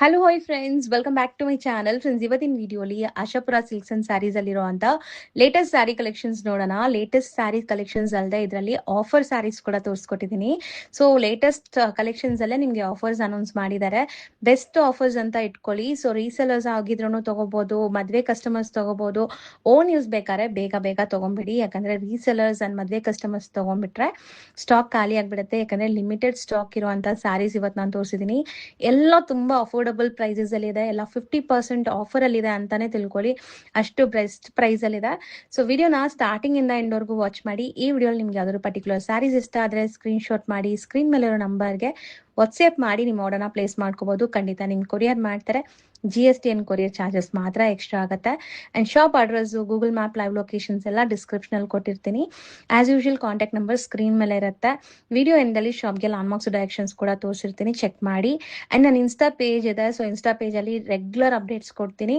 Hello hi friends welcome back to my channel. Friends, ಇವತ್ತಿನ ವಿಡಿಯೋಲಿ Ashapura silks and sarees ಅಲ್ಲಿರುವಂತ latest saree collections ನೋಡೋಣ. Latest saree collections ಅಲ್ಲದೆ ಇದರಲ್ಲಿ ಆಫರ್ ಸ್ಯಾರೀಸ್ ಕೂಡ ತೋರಿಸ್ಕೊಟ್ಟಿದ್ದೀನಿ. ಸೊ ಲೇಟೆಸ್ಟ್ ಕಲೆಕ್ಷನ್ಸ್ ಅಲ್ಲೇ ನಿಮಗೆ ಆಫರ್ಸ್ ಅನೌನ್ಸ್ ಮಾಡಿದ್ದಾರೆ. ಬೆಸ್ಟ್ ಆಫರ್ಸ್ ಅಂತ ಇಟ್ಕೊಳ್ಳಿ. ಸೊ ರೀಸೆಲರ್ಸ್ ಆಗಿದ್ರು ತಗೋಬಹುದು, ಮದುವೆ ಕಸ್ಟಮರ್ಸ್ ತಗೋಬಹುದು. ಓನ್ ಯೂಸ್ ಬೇಕಾದ್ರೆ ಬೇಗ ಬೇಗ ತಗೊಂಡ್ಬಿಡಿ. ಯಾಕಂದ್ರೆ ರೀಸೆಲರ್ಸ್ ಅಂಡ್ ಮದುವೆ ಕಸ್ಟಮರ್ಸ್ ತಗೊಂಡ್ಬಿಟ್ರೆ ಸ್ಟಾಕ್ ಖಾಲಿ ಆಗ್ಬಿಡುತ್ತೆ. ಯಾಕಂದ್ರೆ ಲಿಮಿಟೆಡ್ ಸ್ಟಾಕ್ ಇರುವಂತ ಸ್ಯಾರೀಸ್ ಇವತ್ತು ನಾನು ತೋರಿಸಿದ್ದೀನಿ. ಎಲ್ಲ ತುಂಬಾ ಅಫೋರ್ಡಬಲ್ ಪ್ರೈಸಸ್ ಅಲ್ಲಿ ಇದೆ. ಎಲ್ಲ 50% ಆಫರ್ ಅಲ್ಲಿ ಇದೆ ಅಂತಾನೆ ತಿಳ್ಕೊಳ್ಳಿ. ಅಷ್ಟು ಬೆಸ್ಟ್ ಪ್ರೈಸ್ ಅಲ್ಲಿ ಇದೆ. ಸೊ ವಿಡಿಯೋನ ಸ್ಟಾರ್ಟಿಂಗ್ ಇಂದ ಎಂಡ್ ವರೆಗೂ ವಾಚ್ ಮಾಡಿ. ಈ ವಿಡಿಯೋಲಿ ನಿಮ್ಗೆ ಯಾವ್ದಾದ್ರು ಪರ್ಟಿಕ್ಯುಲರ್ ಸ್ಯಾರೀಸ್ ಇಷ್ಟ ಆದ್ರೆ ಸ್ಕ್ರೀನ್ ಶಾಟ್ ಮಾಡಿ ಸ್ಕ್ರೀನ್ ಮೇಲೆ ಇರೋ ನಂಬರ್ಗೆ ವಾಟ್ಸ್ಆಪ್ ಮಾಡಿ ನಿಮ್ಮ ಆರ್ಡರ್ನ ಪ್ಲೇಸ್ ಮಾಡ್ಕೋಬಹುದು. ಖಂಡಿತ ನಿಮ್ಗೆ ಕೊರಿಯರ್ ಮಾಡ್ತಾರೆ. GST ಅಂಡ್ ಕೊರಿಯರ್ ಚಾರ್ಜಸ್ ಮಾತ್ರ ಎಕ್ಸ್ಟ್ರಾ ಆಗುತ್ತೆ. And shop address, Google map, live locations ಎಲ್ಲ ಡಿಸ್ಕ್ರಿಪ್ಷನ್ ಅಲ್ಲಿ ಕೊಟ್ಟಿರ್ತೀನಿ. As usual contact number screen ಮೇಲೆ ಇರುತ್ತೆ. ವಿಡಿಯೋ ಎಂದಲ್ಲಿ ಶಾಪ್ಗೆ ಲಾಂಡ್ಮಾರ್ಕ್ಸ್ ಡೈರೆಕ್ಷನ್ಸ್ ಕೂಡ ತೋರಿಸಿರ್ತೀನಿ, ಚೆಕ್ ಮಾಡಿ. ಅಂಡ್ ನನ್ನ ಇನ್ಸ್ಟಾ ಪೇಜ್ ಇದೆ. ಸೊ ಇನ್ಸ್ಟಾ ಪೇಜ್ ಅಲ್ಲಿ ರೆಗ್ಯುಲರ್ ಅಪ್ಡೇಟ್ಸ್ ಕೊಡ್ತೀನಿ.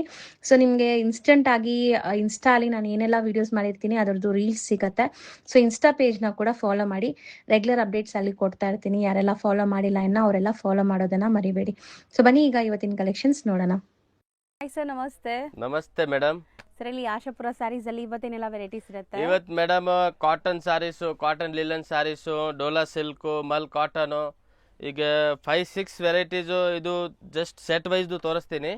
ಸೊ ನಿಮಗೆ ಇನ್ಸ್ಟೆಂಟ್ ಆಗಿ ಇನ್ಸ್ಟಾ ಅಲ್ಲಿ ನಾನು ಏನೆಲ್ಲ ವಿಡಿಯೋಸ್ ಮಾಡಿರ್ತೀನಿ ಅದರದ್ದು ರೀಲ್ಸ್ ಸಿಗುತ್ತೆ. ಸೊ ಇನ್ಸ್ಟಾ ಪೇಜ್ನ ಕೂಡ ಫಾಲೋ ಮಾಡಿ. ರೆಗ್ಯುಲರ್ ಅಪ್ಡೇಟ್ಸ್ ಅಲ್ಲಿ ಕೊಡ್ತಾ ಇರ್ತೀನಿ. ಯಾರೆಲ್ಲ ಫಾಲೋ ಮಾಡಿಲ್ಲ ಇನ್ನ ಅವರೆಲ್ಲ ಫಾಲೋ ಮಾಡೋದನ್ನ ಮರಿಬೇಡಿ. ಸೊ ಬನ್ನಿ ಈಗ ಇವತ್ತಿನ ಕಲೆಕ್ಷನ್ಸ್ ನೋಡೋಣ. ಹಾಯ್ ಸರ್, ನಮಸ್ತೆ. ನಮಸ್ತೆ ಮೇಡಮ್. ಸರ್, ಇಲ್ಲಿ ಆಶಾಪುರ ಸ್ಯಾರೀಸ್ ಅಲ್ಲಿ ಇವತ್ತೇನೆಲ್ಲ ವೆರೈಟೀಸ್ ಇರುತ್ತೆ? ಇವತ್ತು madam cotton sarees, cotton linen sarees, Dola silk, mul cotton, ಈಗ 5-6 ವೆರೈಟೀಸು. ಇದು ಜಸ್ಟ್ ಸೆಟ್ ವೈಸ್ ತೋರಿಸ್ತೀನಿ.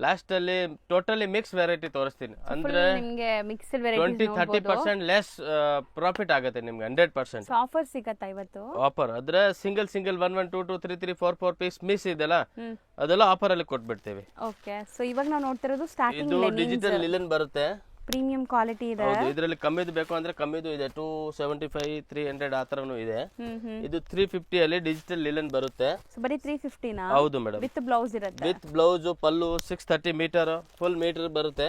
ಲಾಸ್ಟ್ ಅಲ್ಲಿ ಟೋಟಲಿ ಮಿಕ್ಸ್ ವೆರೈಟಿ ತೋರಿಸ್ತೀನಿ. ಅಂದ್ರೆ ನಿಮಗೆ ಮಿಕ್ಸ್ಡ್ 20-30% ಲೆಸ್ ಪ್ರಾಫಿಟ್ ಆಗುತ್ತೆ ನಿಮ್ಗೆ. 100% ಆಫರ್ ಸಿಗತ್ತಾ ಇವತ್ತು? ಆಫರ್ ಅದ್ರೆ ಸಿಂಗಲ್ 1 1 2 2 3 3 4 4 ಪೀಸ್ ಮಿಸ್ ಇದೆಲ್ಲ, ಅದೆಲ್ಲ ಆಫರ್ ಅಲ್ಲಿ ಕೊಟ್ಬಿಡ್ತೇವೆ. ಓಕೆ. ಸೊ ಇವಾಗ ನಾವು ನೋಡ್ತಿರೋದು ಸ್ಟಾರ್ಟಿಂಗ್ ಇದು ಡಿಜಿಟಲ್ ಲಿಲನ್ ಬರುತ್ತೆ. ಪ್ರೀಮಿಯಂ ಕ್ವಾಲಿಟಿ ಇದೆ. ಹೌದು, ಇದರಲ್ಲಿ ಕಮ್ಮಿದು ಬೇಕು ಅಂದ್ರೆ ಕಮ್ಮಿದು ಇದೆ. 275 300 ಆ ತರನು ಇದೆ. ಇದು 350 ಅಲ್ಲಿ ಡಿಜಿಟಲ್ ಲಿಲನ್ ಬರುತ್ತೆ. ಬರೀ 350 ನಾ? ಹೌದು ಮೇಡಮ್. ವಿತ್ ಬ್ಲೌಸ್ ಇರುತ್ತೆ. With blouse, pallu 630 metre full metre ಬರುತ್ತೆ.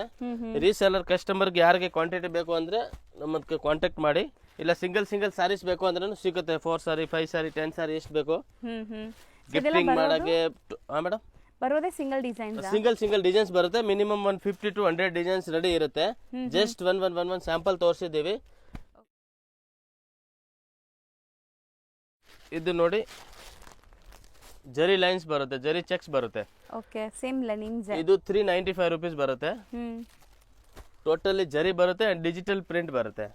ರೀಸೆಲರ್ ಕಸ್ಟಮರ್ಗೆ ಯಾರಿಗೆ ಕ್ವಾಂಟಿಟಿ ಬೇಕು ಅಂದ್ರೆ ನಮ್ಮದಕ್ಕೆ ಕಾಂಟ್ಯಾಕ್ಟ್ ಮಾಡಿ. ಇಲ್ಲ ಸಿಂಗಲ್ ಸ್ಯಾರೀಸ್ ಬೇಕು ಅಂದ್ರೆ ಸಿಗುತ್ತೆ. 4 ಸಾರಿ 5 ಸಾರಿ 10 ಸಾರಿ ಎಷ್ಟು ಬೇಕು ಗಿಫ್ಟಿಂಗ್ ಮಾಡಕ್ಕೆ. ಮೇಡಮ್ ಬರೋದೇ ಸಿಂಗಲ್ ಡಿಸೈನ್ಸ್? ಸಿಂಗಲ್ ಡಿಸೈನ್ಸ್ ಬರುತ್ತೆ. ಮಿನಿಮಮ್ 150 to 100 ಡಿಸೈನ್ಸ್ ರೆಡಿ ಇರುತ್ತೆ. ಜಸ್ಟ್ ಒನ್ ಸ್ಯಾಂಪಲ್ ತೋರಿಸಿದ್ದೀವಿ. ಇದು ನೋಡಿ, ಜರಿ ಲೈನ್ಸ್ ಬರುತ್ತೆ, ಜರಿ ಚೆಕ್ಸ್ ಬರುತ್ತೆ. Okay, same linings. ಇದು 395 rupees ಬರುತ್ತೆ. ಟೋಟಲಿ ಜರಿ ಬರುತ್ತೆ ಅಂಡ್ ಡಿಜಿಟಲ್ ಪ್ರಿಂಟ್ ಬರುತ್ತೆ.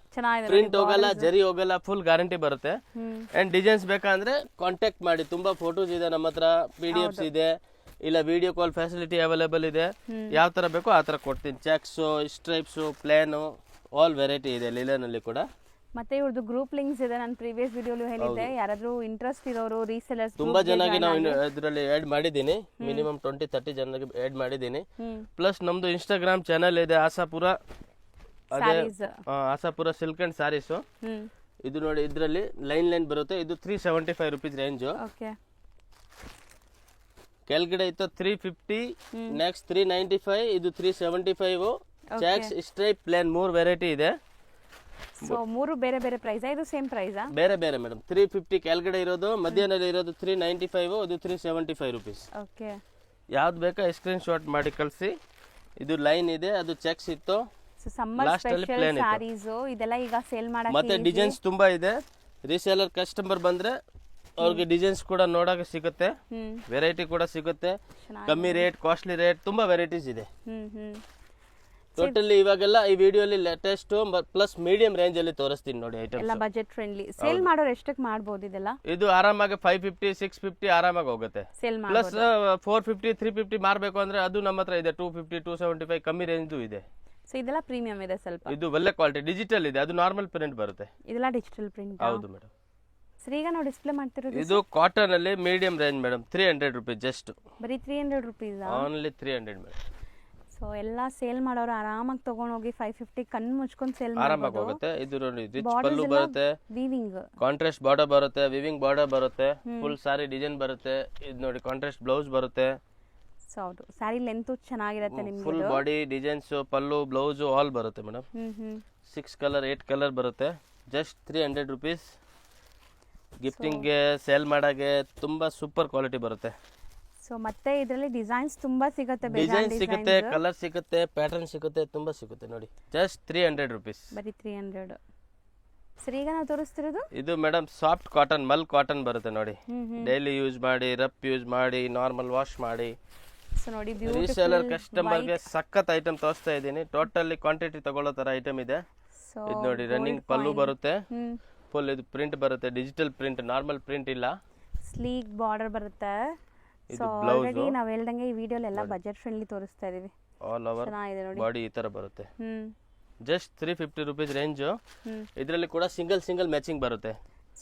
ಪ್ರಿಂಟ್ ಹೋಗಲ್ಲ, ಜರಿ ಹೋಗಲ್ಲ, ಫುಲ್ ಗ್ಯಾರಂಟಿ ಬರುತ್ತೆ. ಅಂಡ್ ಡಿಸೈನ್ಸ್ ಬೇಕಂದ್ರೆ ಕಾಂಟ್ಯಾಕ್ಟ್ ಮಾಡಿ. ತುಂಬಾ ಫೋಟೋಸ್ ಇದೆ ನಮ್ಮ ಹತ್ರ, PDFs ಇದೆ, ಇಲ್ಲ ವಿಡಿಯೋ ಕಾಲ್ ಫೆಸಿಲಿಟಿ ಅವೈಲೇಬಲ್ ಇದೆ. ಯಾವ ತರ ಬೇಕೋ ಆ ತರ ಕೊಡ್ತೀನಿ. Cheques, stripes, plain, all variety ಇದೆ ಲಿಲನ್ ಅಲ್ಲಿ ಕೂಡ. ಮತ್ತೆ ಇವ್ರದ್ದು ಗ್ರೂಪ್ ಲಿಂಕ್ಸ್ ಇದೆ. ನಾನು ಪ್ರೀವಿಯಸ್ ವಿಡಿಯೋಲಿ ಹೇಳಿದ್ದೆ, ಯಾರಾದ್ರೂ ಇಂಟ್ರೆಸ್ಟ್ ಇರೋರು ರೀಸೆಲರ್ಸ್ ತುಂಬಾ ಜನಕ್ಕೆ ನಾವು ಇದರಲ್ಲಿ ಆಡ್ ಮಾಡಿದ್ದೀನಿ. ಮಿನಿಮಮ್ 20-30 ಜನರಿಗೆ ಆಡ್ ಮಾಡಿದ್ದೀನಿ. ಪ್ಲಸ್ ನಮ್ದು ಇನ್ಸ್ಟಾಗ್ರಾಮ್ ಚಾನಲ್ ಇದೆ, ಆಶಾಪುರ. ಅದೇ ಆಶಾಪುರ ಸಿಲ್ಕ್ ಅಂಡ್ ಸ್ಯಾರೀಸ್. ಇದು ನೋಡಿ, ಇದರಲ್ಲಿ ಲೈನ್ ಬರುತ್ತೆ. ಇದು 375 rupees ರೇಂಜ್. ಕೆಳಗಡೆ ಇತ್ತು 350, ನೆಕ್ಸ್ಟ್ 395, ಇದು 375. ಚೆಕ್ಸ್, ಸ್ಟ್ರೈಪ್, ಪ್ಲೇನ್ 3 ವೆರೈಟಿ ಇದೆ. ಸೊ ಮೂರು ಬೇರೆ ಬೇರೆ ಪ್ರೈಸ್? ಇದು ಸೇಮ್ ಪ್ರೈಸ್? ಬೇರೆ ಬೇರೆ ಮೇಡಮ್. 350 ಕೆಳಗಡೆ ಇರೋದು, ಮಧ್ಯಾಹ್ನದಲ್ಲಿ ಇರೋದು 395, ಇದು 375 rupees. ಓಕೆ. ಯಾವ್ದು ಬೇಕಾ ಸ್ಕ್ರೀನ್ ಶಾಟ್ ಮಾಡಿ ಕಳಿಸಿ. ಇದು ಲೈನ್ ಇದೆ, ಅದು ಚೆಕ್ಸ್ ಇತ್ತು. ಸೊ ಸಮ್ಮರ್ ಸ್ಪೆಷಲ್ ಸ್ಯಾರೀಸ್ ಇದೆಲ್ಲ ಈಗ ಸೇಲ್ ಮಾಡಕ್ಕೆ. ಮತ್ತೆ ಡಿಸೈನ್ಸ್ ತುಂಬಾ ಇದೆ. ರೀಸೇಲರ್ ಕಸ್ಟಮರ್ ಬಂದ್ರೆ ಅವ್ರಿಗೆ ಡಿಸೈನ್ಸ್ ಕೂಡ ನೋಡಕ್ಕೆ ಸಿಗುತ್ತೆ, ವೆರೈಟಿ ಕೂಡ ಸಿಗುತ್ತೆ. ಕಮ್ಮಿ ರೇಟ್, ಕಾಸ್ಟ್ಲಿ ರೇಟ್, ತುಂಬಾ ವೆರೈಟೀಸ್ ಇದೆ. ಟೋಟಲಿ ಇವಾಗೆಲ್ಲ ಈ ವಿಡಿಯೋಲಿ ಲೇಟೆಸ್ಟ್ ಪ್ಲಸ್ ಮೀಡಿಯಂ ರೇಂಜ್ ಅಲ್ಲಿ ತೋರಿಸ್ತೀನಿ ನೋಡಿ ಐಟಮ್ಸ್. ಎಲ್ಲ ಬಜೆಟ್ ಫ್ರೆಂಡ್ಲಿ. ಸೇಲ್ ಮಾಡೋರು ಎಷ್ಟಕ್ಕೆ ಮಾಡಬಹುದು ಇದೆಲ್ಲ? ಇದು ಆರಾಮಾಗಿ 550 650 ಆರಾಮಾಗಿ ಹೋಗುತ್ತೆ. ಪ್ಲಸ್ 450 350 ಮಾರಬೇಕು ಅಂದ್ರೆ ಅದು ನಮ್ಮ ಹತ್ರ ಇದೆ. 250 275 ಕಮ್ಮಿ ರೇಂಜ್ ಇದೆ. ಸೊ ಇದೆಲ್ಲ ಪ್ರೀಮಿಯಂ ಇದೆ ಸ್ವಲ್ಪ. ಇದು ಒಳ್ಳೆ ಕ್ವಾಲಿಟಿ ಡಿಜಿಟಲ್ ಇದೆ. ಅದು ನಾರ್ಮಲ್ ಪ್ರಿಂಟ್ ಬರುತ್ತೆ. ಇದೆಲ್ಲ ಡಿಜಿಟಲ್ ಪ್ರಿಂಟ್? ಹೌದು ಮೇಡಮ್. ಸರ್, ಈಗ ನಾವು ಡಿಸ್ಪ್ಲೇ ಮಾಡ್ತಿರೋದು ಇದು ಕಾಟನ್ ಅಲ್ಲಿ medium range madam. 300 rupees just. ಬರೀ 300 rupees? Only 300 madam. ಸೊ ಎಲ್ಲ ಸೇಲ್ ಮಾಡೋರು ಆರಾಮಾಗಿ ತಗೊಂಡು ಹೋಗಿ 550 ಕಣ್ಣು ಮುಚ್ಕೊಂಡು ಸೇಲ್ ಆರಾಮಾಗಿ ಹೋಗುತ್ತೆ. ಇದು ನೋಡಿ, ರಿಚ್ ಪಲ್ಲು ಬರುತ್ತೆ, ವೀವಿಂಗ್ ಕಾಂಟ್ರಾಸ್ಟ್ ಬಾರ್ಡರ್ ಬರುತ್ತೆ, ವಿವಿಂಗ್ ಬಾರ್ಡರ್ ಬರುತ್ತೆ, ಫುಲ್ ಸಾರಿ ಡಿಸೈನ್ ಬರುತ್ತೆ. ಇದು ನೋಡಿ, ಕಾಂಟ್ರಾಸ್ಟ್ ಬ್ಲೌಸ್ ಬರುತ್ತೆ. ಸೊ ಹೌದು, ಸ್ಯಾರಿ ಲೆಂತ್ ಚೆನ್ನಾಗಿರುತ್ತೆ ನಿಮಗೆ. ಫುಲ್ ಬಾಡಿ ಡಿಸೈನ್ಸ್, ಪಲ್ಲು, ಬ್ಲೌಸ್ ಆಲ್ ಬರುತ್ತೆ ಮೇಡಮ್. 6 ಕಲರ್ 8 ಕಲರ್ ಬರುತ್ತೆ. Just 300 rupees. ಗಿಫ್ಟಿಂಗ್ಗೆ, ಸೇಲ್ ಮಾಡಕ್ಕೆ ತುಂಬಾ ಸೂಪರ್ ಕ್ವಾಲಿಟಿ ಬರುತ್ತೆ. ಸೊ ಮತ್ತೆ ಇದರಲ್ಲಿ ಡಿಸೈನ್ಸ್ ತುಂಬಾ ಸಿಗುತ್ತೆ, ಡಿಸೈನ್ ಸಿಗುತ್ತೆ, ಕಲರ್ ಸಿಗುತ್ತೆ, ಪ್ಯಾಟರ್ನ್ ಸಿಗುತ್ತೆ, ತುಂಬಾ ಸಿಗುತ್ತೆ ನೋಡಿ. Just 300 rupees. ಬರೀ 300. ಸರ್, ಈಗ ನಾವು ತೋರಿಸ್ತಿರೋದು ಇದು madam soft cotton, mul cotton ಬರುತ್ತೆ ನೋಡಿ. ಡೈಲಿ ಯೂಸ್ ಮಾಡಿ, ರಫ್ ಯೂಸ್ ಮಾಡಿ, ನಾರ್ಮಲ್ ವಾಶ್ ಮಾಡಿ ಸೊ ನೋಡಿ ರೀಸೇಲರ್ ಕಸ್ಟಮರ್ ಗೆ ಸಖತ್ ಐಟಮ್ ತೋರಿಸ್ತಾ ಇದ್ದೀನಿ. ಟೋಟಲಿ ಕ್ವಾಂಟಿಟಿ ತಗೊಳ್ಳೋ ತರ ಐಟಮ್ ಇದೆ. ಸೊ ಇದು ನೋಡಿ ರನ್ನಿಂಗ್ ಪಲ್ಲು ಬರುತ್ತೆ, ಫುಲ್ ಇದು ಪ್ರಿಂಟ್ ಬರುತ್ತೆ, ಡಿಜಿಟಲ್ ಪ್ರಿಂಟ್, ನಾರ್ಮಲ್ ಪ್ರಿಂಟ್ ಇಲ್ಲ. ಸ್ಲೀಕ್ ಬಾರ್ಡರ್ ಬರುತ್ತೆ. ಸೊ ಆಲ್ರೆಡಿ ನಾವ್ ಹೇಳ್ದಂಗೆ ಈ ವಿಡಿಯೋಲಿ ಎಲ್ಲ ಬಜೆಟ್ ಫ್ರೆಂಡ್ಲಿ ತೋರಿಸ್ತಾ ಇದೀವಿ. ಆಲ್ ಓವರ್ ಚೆನ್ನಾಗಿದೆ ನೋಡಿ. ಬಾಡಿ ಈ ತರ ಬರುತ್ತೆ. Just 350 rupees range. ಇದರಲ್ಲಿ ಕೂಡ ಸಿಂಗಲ್ ಮ್ಯಾಚಿಂಗ್ ಬರುತ್ತೆ.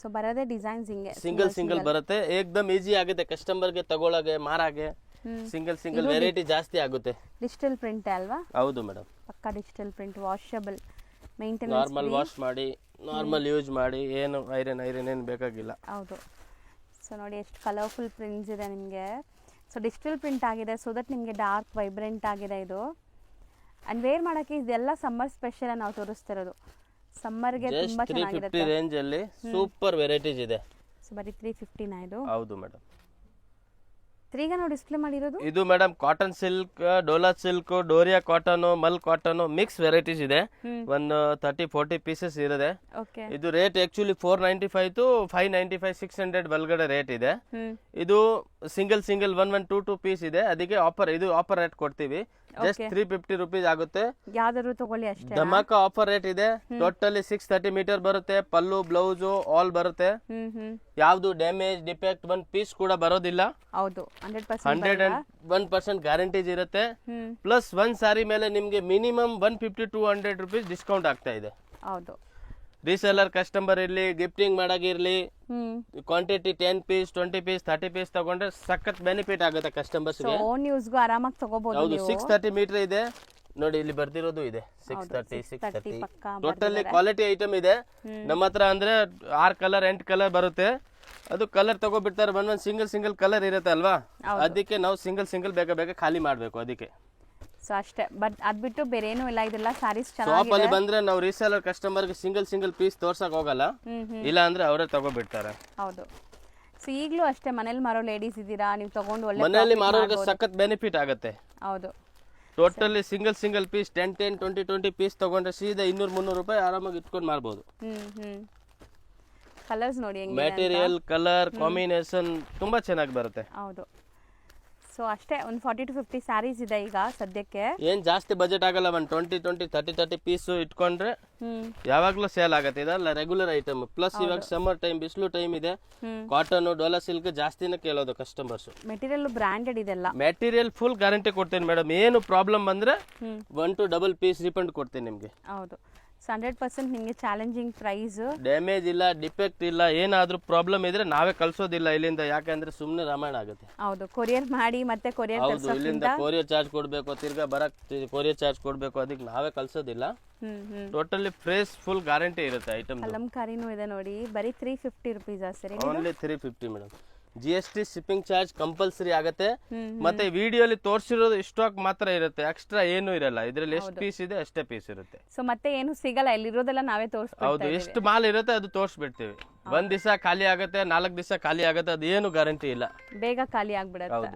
ಸೊ ಬರೋದೇ ಡಿಸೈನ್ಸ್ ಹಿಂಗೆ ಸಿಂಗಲ್ ಬರುತ್ತೆ. ಏಕದಮ್ ಈಜಿ ಆಗುತ್ತೆ ಕಸ್ಟಮರ್ ಗೆ ತಗೊಳ್ಳೋಕೆ, ಮಾರಾಗೆ. ಸಿಂಗಲ್ ವೆರೈಟಿ ಜಾಸ್ತಿ ಆಗುತ್ತೆ. ಡಿಜಿಟಲ್ ಪ್ರಿಂಟ್ ಅಲ್ವಾ? ಹೌದು ಮೇಡಮ್, ಪಕ್ಕಾ digital print, washable, maintenance, normal wash ಮಾಡಿ, ನಾರ್ಮಲ್ ಯೂಸ್ ಮಾಡಿ, ಏನು ಐರನ್ ಏನು ಬೇಕಾಗಿಲ್ಲ. ಹೌದು. ಸೊ ನೋಡಿ ಎಷ್ಟು ಕಲರ್ಫುಲ್ ಪ್ರಿಂಟ್ಸ್ ಇದೆ ನಿಮಗೆ. ಸೊ ಡಿಜಿಟಲ್ ಪ್ರಿಂಟ್ ಆಗಿದೆ, ಸೊ ದಟ್ ನಿಮಗೆ ಡಾರ್ಕ್ ವೈಬ್ರೆಂಟ್ ಆಗಿದೆ ಇದು. ಅಂಡ್ ವೇರ್ ಮಾಡೋಕ್ಕೆ ಇದೆಲ್ಲ ಸಮ್ಮರ್ ಸ್ಪೆಷಲ್ ನಾವು ತೋರಿಸ್ತಿರೋದು. ಸಮ್ಮರ್ಗೆ ತುಂಬಾ ಚೆನ್ನಾಗಿರುತ್ತೆ. ರೇಂಜ್ ಅಲ್ಲಿ ಸೂಪರ್ ವೆರೈಟೀಸ್ ಇದೆ. ಸೊ ಬರೀ 350 ಇದು. ಹೌದು ಮೇಡಮ್. 3 ನಾವು ಡಿಸ್ಪ್ಲೇ ಮಾಡಿರೋದು ಇದು madam cotton silk, Dola silk, Doria cotton, mul cotton mix varieties ಇದೆ. ಒಂದು 30-40 ಪೀಸಸ್ ಇರುತ್ತೆ. ಓಕೆ. ಇದು ರೇಟ್ ಆಕ್ಚುಲಿ 495 to 595, 600 ಒಳಗಡೆ ರೇಟ್ ಇದೆ. ಇದು ಸಿಂಗಲ್ 1 ಪೀಸ್ ಇದೆ, ಅದಕ್ಕೆ ಆಫರ್, ಇದು ಆಫರ್ ರೇಟ್ ಕೊಡ್ತೀವಿ. ಜಸ್ಟ್ 350 rupees ಆಗುತ್ತೆ. ಯಾವ್ದಾದ್ರು ತಗೊಳ್ಳಿ ಅಷ್ಟೇ. ಧಮಾಕ ಆಫರ್ ರೇಟ್ ಇದೆ. ಟೋಟಲಿ 630 ಮೀಟರ್ ಬರುತ್ತೆ. ಪಲ್ಲು, ಬ್ಲೌಸ್ ಆಲ್ ಬರುತ್ತೆ. ಯಾವ್ದು ಡ್ಯಾಮೇಜ್, ಡಿಫೆಕ್ಟ್ ಒಂದ್ ಪೀಸ್ ಕೂಡ ಬರೋದಿಲ್ಲ. ಹೌದು, 101% ಗ್ಯಾರಂಟೀಸ್ ಇರುತ್ತೆ. ಪ್ಲಸ್ ಒಂದ್ ಸಾರಿ ಮೇಲೆ ನಿಮ್ಗೆ ಮಿನಿಮಮ್ 150-200 rupees ಡಿಸ್ಕೌಂಟ್ ಆಗ್ತಾ ಇದೆ. ಹೌದು. ರೀಸೇಲರ್ ಕಸ್ಟಮರ್ ಇರ್ಲಿ, ಗಿಫ್ಟಿಂಗ್ ಮಾಡಾಗಿರ್ಲಿ, ಕ್ವಾಂಟಿಟಿ 10 ಪೀಸ್, 20 ಪೀಸ್, 30 ಪೀಸ್ ತಗೊಂಡ್ರೆ ಸಖತ್ ಬೆನಿಫಿಟ್ ಆಗುತ್ತೆ ಕಸ್ಟಮರ್ಸ್ ಗೆ. ಓನ್ ಯೂಸ್ ಗೂ ಆರಾಮಾಗಿ ತಗೋಬಹುದು. ಹೌದು, 630 ಮೀಟರ್ ಇದೆ ನೋಡಿ, ಇಲ್ಲಿ ಬರ್ತಿರೋದು ಇದೆ 630. ಟೋಟಲಿ ಕ್ವಾಲಿಟಿ ಐಟಮ್ ಇದೆ ನಮ್ಮ ಹತ್ರ. ಅಂದ್ರೆ 6 ಕಲರ್ 8 ಕಲರ್ ಬರುತ್ತೆ. ಅದು ಕಲರ್ ತಗೋಬಿಡ್ತಾರೆ, ಒಂದೊಂದು ಸಿಂಗಲ್ ಕಲರ್ ಇರುತ್ತೆ ಅಲ್ವಾ, ಅದಕ್ಕೆ ನಾವು ಸಿಂಗಲ್ ಬೇಗ ಖಾಲಿ ಮಾಡ್ಬೇಕು ಅದಕ್ಕೆ. ಸೊ ಅಷ್ಟೇ, ಬಟ್ ಅದ್ ಬಿಟ್ಟು ಬೇರೆ ಏನು ಇಲ್ಲ. ಇದೆಲ್ಲ ಸಾರೀಸ್ ಶಾಪ್ ಅಲ್ಲಿ ಬಂದ್ರೆ ನಾವು ರೀಸೇಲರ್ ಕಸ್ಟಮರ್ ಗೆ ಸಿಂಗಲ್ ಪೀಸ್ ತೋರ್ಸಕ್ ಹೋಗಲ್ಲ, ಇಲ್ಲ ಅಂದ್ರೆ ಅವರೇ ತಗೋಬಿಡ್ತಾರೆ. ಹೌದು. ಸೊ ಈಗಲೂ ಅಷ್ಟೇ, ಮನೇಲಿ ಮಾರೋ ಲೇಡೀಸ್ ಇದ್ದೀರಾ, ನೀವು ತಗೊಂಡು ಒಳ್ಳೆ ಮನೆಯಲ್ಲಿ ಮಾರೋರಿಗೆ ಸಖತ್ ಬೆನಿಫಿಟ್ ಆಗುತ್ತೆ. ಹೌದು. ಟೋಟಲಿ ಸಿಂಗಲ್ ಪೀಸ್ 10, 20 ಪೀಸ್ ತಗೊಂಡ್ರೆ ಸೀದಾ 200-300 ರೂಪಾಯಿ ಆರಾಮಾಗಿ ಇಟ್ಕೊಂಡು ಮಾರ್ಬೋದು. ಕಲರ್ಸ್ ನೋಡಿ, ಮೆಟೀರಿಯಲ್, ಕಲರ್ ಕಾಂಬಿನೇಷನ್ ತುಂಬಾ ಚೆನ್ನಾಗಿ ಬರುತ್ತೆ. ಹೌದು. ಸೊ ಅಷ್ಟೇ, ಒಂದು 40 to 50 ಸ್ಯಾರೀಸ್ ಇದೆ ಈಗ ಸದ್ಯಕ್ಕೆ. ಏನ್ ಜಾಸ್ತಿ ಬಜೆಟ್ ಆಗಲ್ಲ, ಒಂದು 20, 30 ಪೀಸ್ ಇಟ್ಕೊಂಡ್ರೆ ಯಾವಾಗ್ಲೂ ಸೇಲ್ ಆಗುತ್ತೆ. ಇದಲ್ಲ ರೆಗ್ಯುಲರ್ ಐಟಮ್. ಪ್ಲಸ್ ಇವಾಗ ಸಮ್ಮರ್ ಟೈಮ್, ಬಿಸಿಲು ಟೈಮ್ ಇದೆ, ಕಾಟನ್, ಡೋಲಾ ಸಿಲ್ಕ್ ಜಾಸ್ತಿನೇ ಕೇಳೋದು ಕಸ್ಟಮರ್ಸ್. ಮೆಟೀರಿಯಲ್ ಬ್ರಾಂಡೆಡ್ ಇದೆಲ್ಲ. ಮೆಟೀರಿಯಲ್ ಫುಲ್ ಗ್ಯಾರಂಟಿ ಕೊಡ್ತೀನಿ ಮೇಡಮ್. ಏನು ಪ್ರಾಬ್ಲಮ್ ಬಂದ್ರೆ 1 to double ಪೀಸ್ ರಿಫಂಡ್ ಕೊಡ್ತೀನಿ ನಿಮ್ಗೆ. ಹೌದು. 100% ನಿಮಗೆ ಚಾಲೆಂಜಿಂಗ್ ಪ್ರೈಸ್. ಡ್ಯಾಮೇಜ್ ಇಲ್ಲ, ಡಿಫೆಕ್ಟ್ ಇಲ್ಲ, ಏನಾದ್ರೂ ಪ್ರಾಬ್ಲಮ್ ಇದ್ರೆ ನಾವೇ ಕಳ್ಸೋದಿಲ್ಲ ಇಲ್ಲಿಂದ, ಯಾಕಂದ್ರೆ ಸುಮ್ನೆ ರಾಮಾಯಣ ಆಗುತ್ತೆ. ಹೌದು, ಕೊರಿಯರ್ ಮಾಡಿ ಮತ್ತೆ ಕೊರಿಯರ್ ಹೌದು, ಇಲ್ಲಿಂದ ಕೊರಿಯರ್ ಚಾರ್ಜ್ ಕೊಡ್ಬೇಕು, ತಿರ್ಗಾ ಬರಕ್ ಕೊರಿಯರ್ ಚಾರ್ಜ್ ಕೊಡ್ಬೇಕು, ಅದಕ್ಕೆ ನಾವೇ ಕಳ್ಸೋದಿಲ್ಲ. ಟೋಟಲಿ ಫ್ರೆಶ್ ಫುಲ್ ಗ್ಯಾರಂಟಿ ಇರುತ್ತೆ ಐಟಮ್. ಕಲಂಕಾರಿನೂ ಇದೆ ನೋಡಿ, ಬರೀ 350 rupees ಸರಿ. Only 350 madam. GST shipping charge compulsory ಆಗುತ್ತೆ. ಮತ್ತೆ ವಿಡಿಯೋಲಿ ತೋರಿಸಿರೋದು ಸ್ಟಾಕ್ ಮಾತ್ರ ಇರುತ್ತೆ, ಎಕ್ಸ್ಟ್ರಾ ಏನು ಇರಲ್ಲ. ಇದ್ರಲ್ಲಿ ಎಷ್ಟು ಪೀಸ್ ಇದೆ ಅಷ್ಟೇ ಪೀಸ್ ಇರುತ್ತೆ. ಸೊ ಮತ್ತೆ ಏನು ಸಿಗಲ್ಲ, ಇಲ್ಲಿರೋದೆಲ್ಲ ನಾವೇ ತೋರಿಸ್ತೀವಿ. ಹೌದು, ಎಷ್ಟು ಮಾಲ್ ಇರುತ್ತೆ ಅದು ತೋರಿಸ್ಬಿಡ್ತೀವಿ. ಒಂದ್ ದಿವಸ ಖಾಲಿ ಆಗುತ್ತೆ, 4 ದಿವಸ ಖಾಲಿ ಆಗುತ್ತೆ, ಅದು ಏನು ಗ್ಯಾರಂಟಿ ಇಲ್ಲ, ಬೇಗ ಖಾಲಿ ಆಗ್ಬಿಡುತ್ತೆ.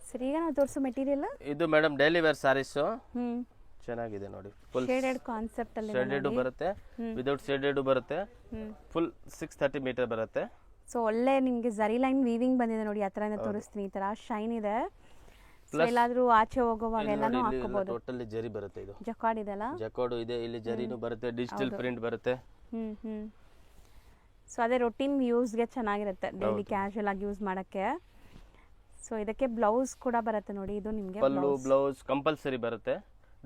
ಸರಿ, ಈಗ ನಾವು ತೋರಿಸೋ ಮೆಟೀರಿಯಲ್ ಇದು ಮೇಡಮ್ ಡೈಲಿ ವೇರ್ ಸಾರೀಸ್. ಚೆನ್ನಾಗಿದೆ ನೋಡಿ, ಫುಲ್ ಶೇಡೆಡ್ ಕಾನ್ಸೆಪ್ಟ್ ಅಲ್ಲಿ ಶೇಡೆಡ್ ಬರುತ್ತೆ, ವಿದೌಟ್ ಶೇಡೆಡ್ ಬರುತ್ತೆ, ಫುಲ್ 630 ಮೀಟರ್ ಬರುತ್ತೆ. ಸೊ ಒಳ್ಳೆ ನಿಮ್ಗೆ ಜರಿ ಲೈನ್ ವೀವಿಂಗ್ ಬಂದಿದೆ ನೋಡಿ, ಹತ್ರದಿಂದ ತೋರಿಸ್ತೀನಿ. ಈ ತರ ಶೈನ್ ಇದೆ. ಎಲ್ಲಾದ್ರೂ ಆಚೆ ಹೋಗುವಾಗ ಎಲ್ಲಾನು ಹಾಕೋಬಹುದು. ಟೋಟಲಿ ಜರಿ ಬರುತ್ತೆ, ಇದು ಜಕಾರ್ಡ್ ಇದೆಲ್ಲ, ಜಕಾರ್ಡ್ ಇದೆ, ಇಲ್ಲಿ ಜರಿನೂ ಬರುತ್ತೆ, ಡಿಜಿಟಲ್ ಪ್ರಿಂಟ್ ಬರುತ್ತೆ. ಸೊ ಅದೇ ರೊಟೀನ್ ಯೂಸ್ ಗೆ ಚೆನ್ನಾಗಿರುತ್ತೆ, ಡೈಲಿ ಕ್ಯಾಶುಯಲ್ ಆಗಿ ಯೂಸ್ ಮಾಡಕ್ಕೆ. ಸೊ ಇದಕ್ಕೆ ಬ್ಲೌಸ್ ಕೂಡ ಬರುತ್ತೆ ನೋಡಿ, ಇದು ನಿಮ್ಗೆ ಪಲ್ಲು ಬ್ಲೌಸ್ ಕಂಪಲ್ಸರಿ ಬರುತ್ತೆ.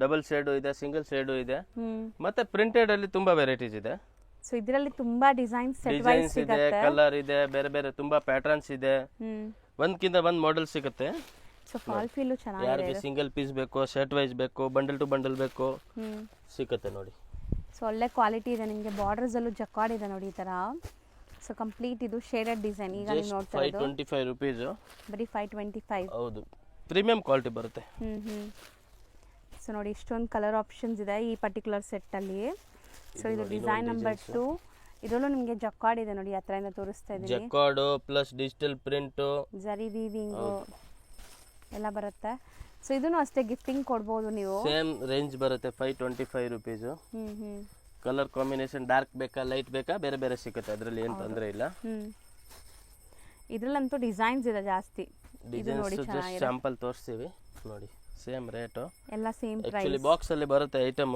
ಡಬಲ್ ಶೇಡ್ ಇದೆ, ಸಿಂಗಲ್ ಶೇಡ್ ಇದೆ, ಮತ್ತೆ ಪ್ರಿಂಟೆಡ್ ಅಲ್ಲಿ ತುಂಬಾ ವೆರೈಟೀಸ್ ಇದೆ. ಸೊ ಇದರಲ್ಲಿ ತುಂಬಾ ಡಿಸೈನ್ಸ್ ಸೆಟ್ ವೈಸ್ ಸಿಗುತ್ತೆ, ಕಲರ್ ಇದೆ, ಬೇರೆ ತುಂಬಾ ಪ್ಯಾಟರ್ನ್ಸ್ ಇದೆ, ಒಂದ್ಕಿಂತ ಒಂದ್ ಮಾಡೆಲ್ ಸಿಗುತ್ತೆ. ಸೊ ಫಾಲ್ ಫೀಲ್ ಚೆನ್ನಾಗಿದೆ. ಯಾರಿಗೆ ಸಿಂಗಲ್ ಪೀಸ್ ಬೇಕು, ಸೆಟ್ ವೈಸ್ ಬೇಕು, ಬಂಡಲ್ ಟು ಬಂಡಲ್ ಬೇಕು, ಸಿಗುತ್ತೆ ನೋಡಿ. ಸೊ ಒಳ್ಳೆ ಕ್ವಾಲಿಟಿ ಇದೆ ನಿಮಗೆ. ಬಾರ್ಡರ್ಸ್ ಅಲ್ಲೂ ಜಕಾರ್ಡ್ ಇದೆ ನೋಡಿ ಈ ತರ. ಸೊ ಕಂಪ್ಲೀಟ್ ಇದು ಶೇಡೆಡ್ ಡಿಸೈನ್. ಈಗ ನೀವು ನೋಡ್ತಾ ಇರೋದು 525 rupees, ಬರೀ 525. ಹೌದು, ಪ್ರೀಮಿಯಂ ಕ್ವಾಲಿಟಿ ಬರುತ್ತೆ. ಸೊ ನೋಡಿ, ಇಷ್ಟೊಂದು ಕಲರ್ ಆಪ್ಷನ್ಸ್ ಇದೆ ಈ ಪರ್ಟಿಕ್ಯುಲರ್ ಸೆಟ್ ಅಲ್ಲಿ. ಸೊ ಇದು ಡಿಸೈನ್ ನಂಬರ್ 2. ಇದರಲ್ಲೂ ನಿಮಗೆ ಜಕಾರ್ಡ್ ಇದೆ ನೋಡಿ, ಹತ್ರದಿಂದ ತೋರಿಸ್ತಾ ಇದ್ದೀನಿ. ಜಕಾರ್ಡ್ ಪ್ಲಸ್ ಡಿಜಿಟಲ್ ಪ್ರಿಂಟ್, ಜರಿ ವೀವಿಂಗ್ ಎಲ್ಲ ಬರುತ್ತೆ. ಸೊ ಇದನ್ನು ಅಷ್ಟೇ ಗಿಫ್ಟಿಂಗ್ ಕೊಡಬಹುದು ನೀವು. ಸೇಮ್ ರೇಂಜ್ ಬರುತ್ತೆ 525 rupees. ಕಲರ್ ಕಾಂಬಿನೇಷನ್ ಡಾರ್ಕ್ ಬೇಕಾ, ಲೈಟ್ ಬೇಕಾ, ಬೇರೆ ಸಿಗುತ್ತೆ, ಅದರಲ್ಲಿ ಏನು ತೊಂದರೆ ಇಲ್ಲ. ಇದರಲ್ಲಂತೂ ಡಿಸೈನ್ಸ್ ಇದೆ ಜಾಸ್ತಿ. ಡಿಸೈನ್ಸ್ ಜಸ್ಟ್ ಸ್ಯಾಂಪಲ್ ತೋರಿಸ್ತೀವಿ ನೋಡಿ. ಸೇಮ್ ರೇಟು ಎಲ್ಲ ಸೇಮ್ ಪ್ರೈಸ್. ಆಕ್ಚುಲಿ ಬಾಕ್ಸ್ ಅಲ್ಲಿ ಬರುತ್ತೆ ಐಟಮ್.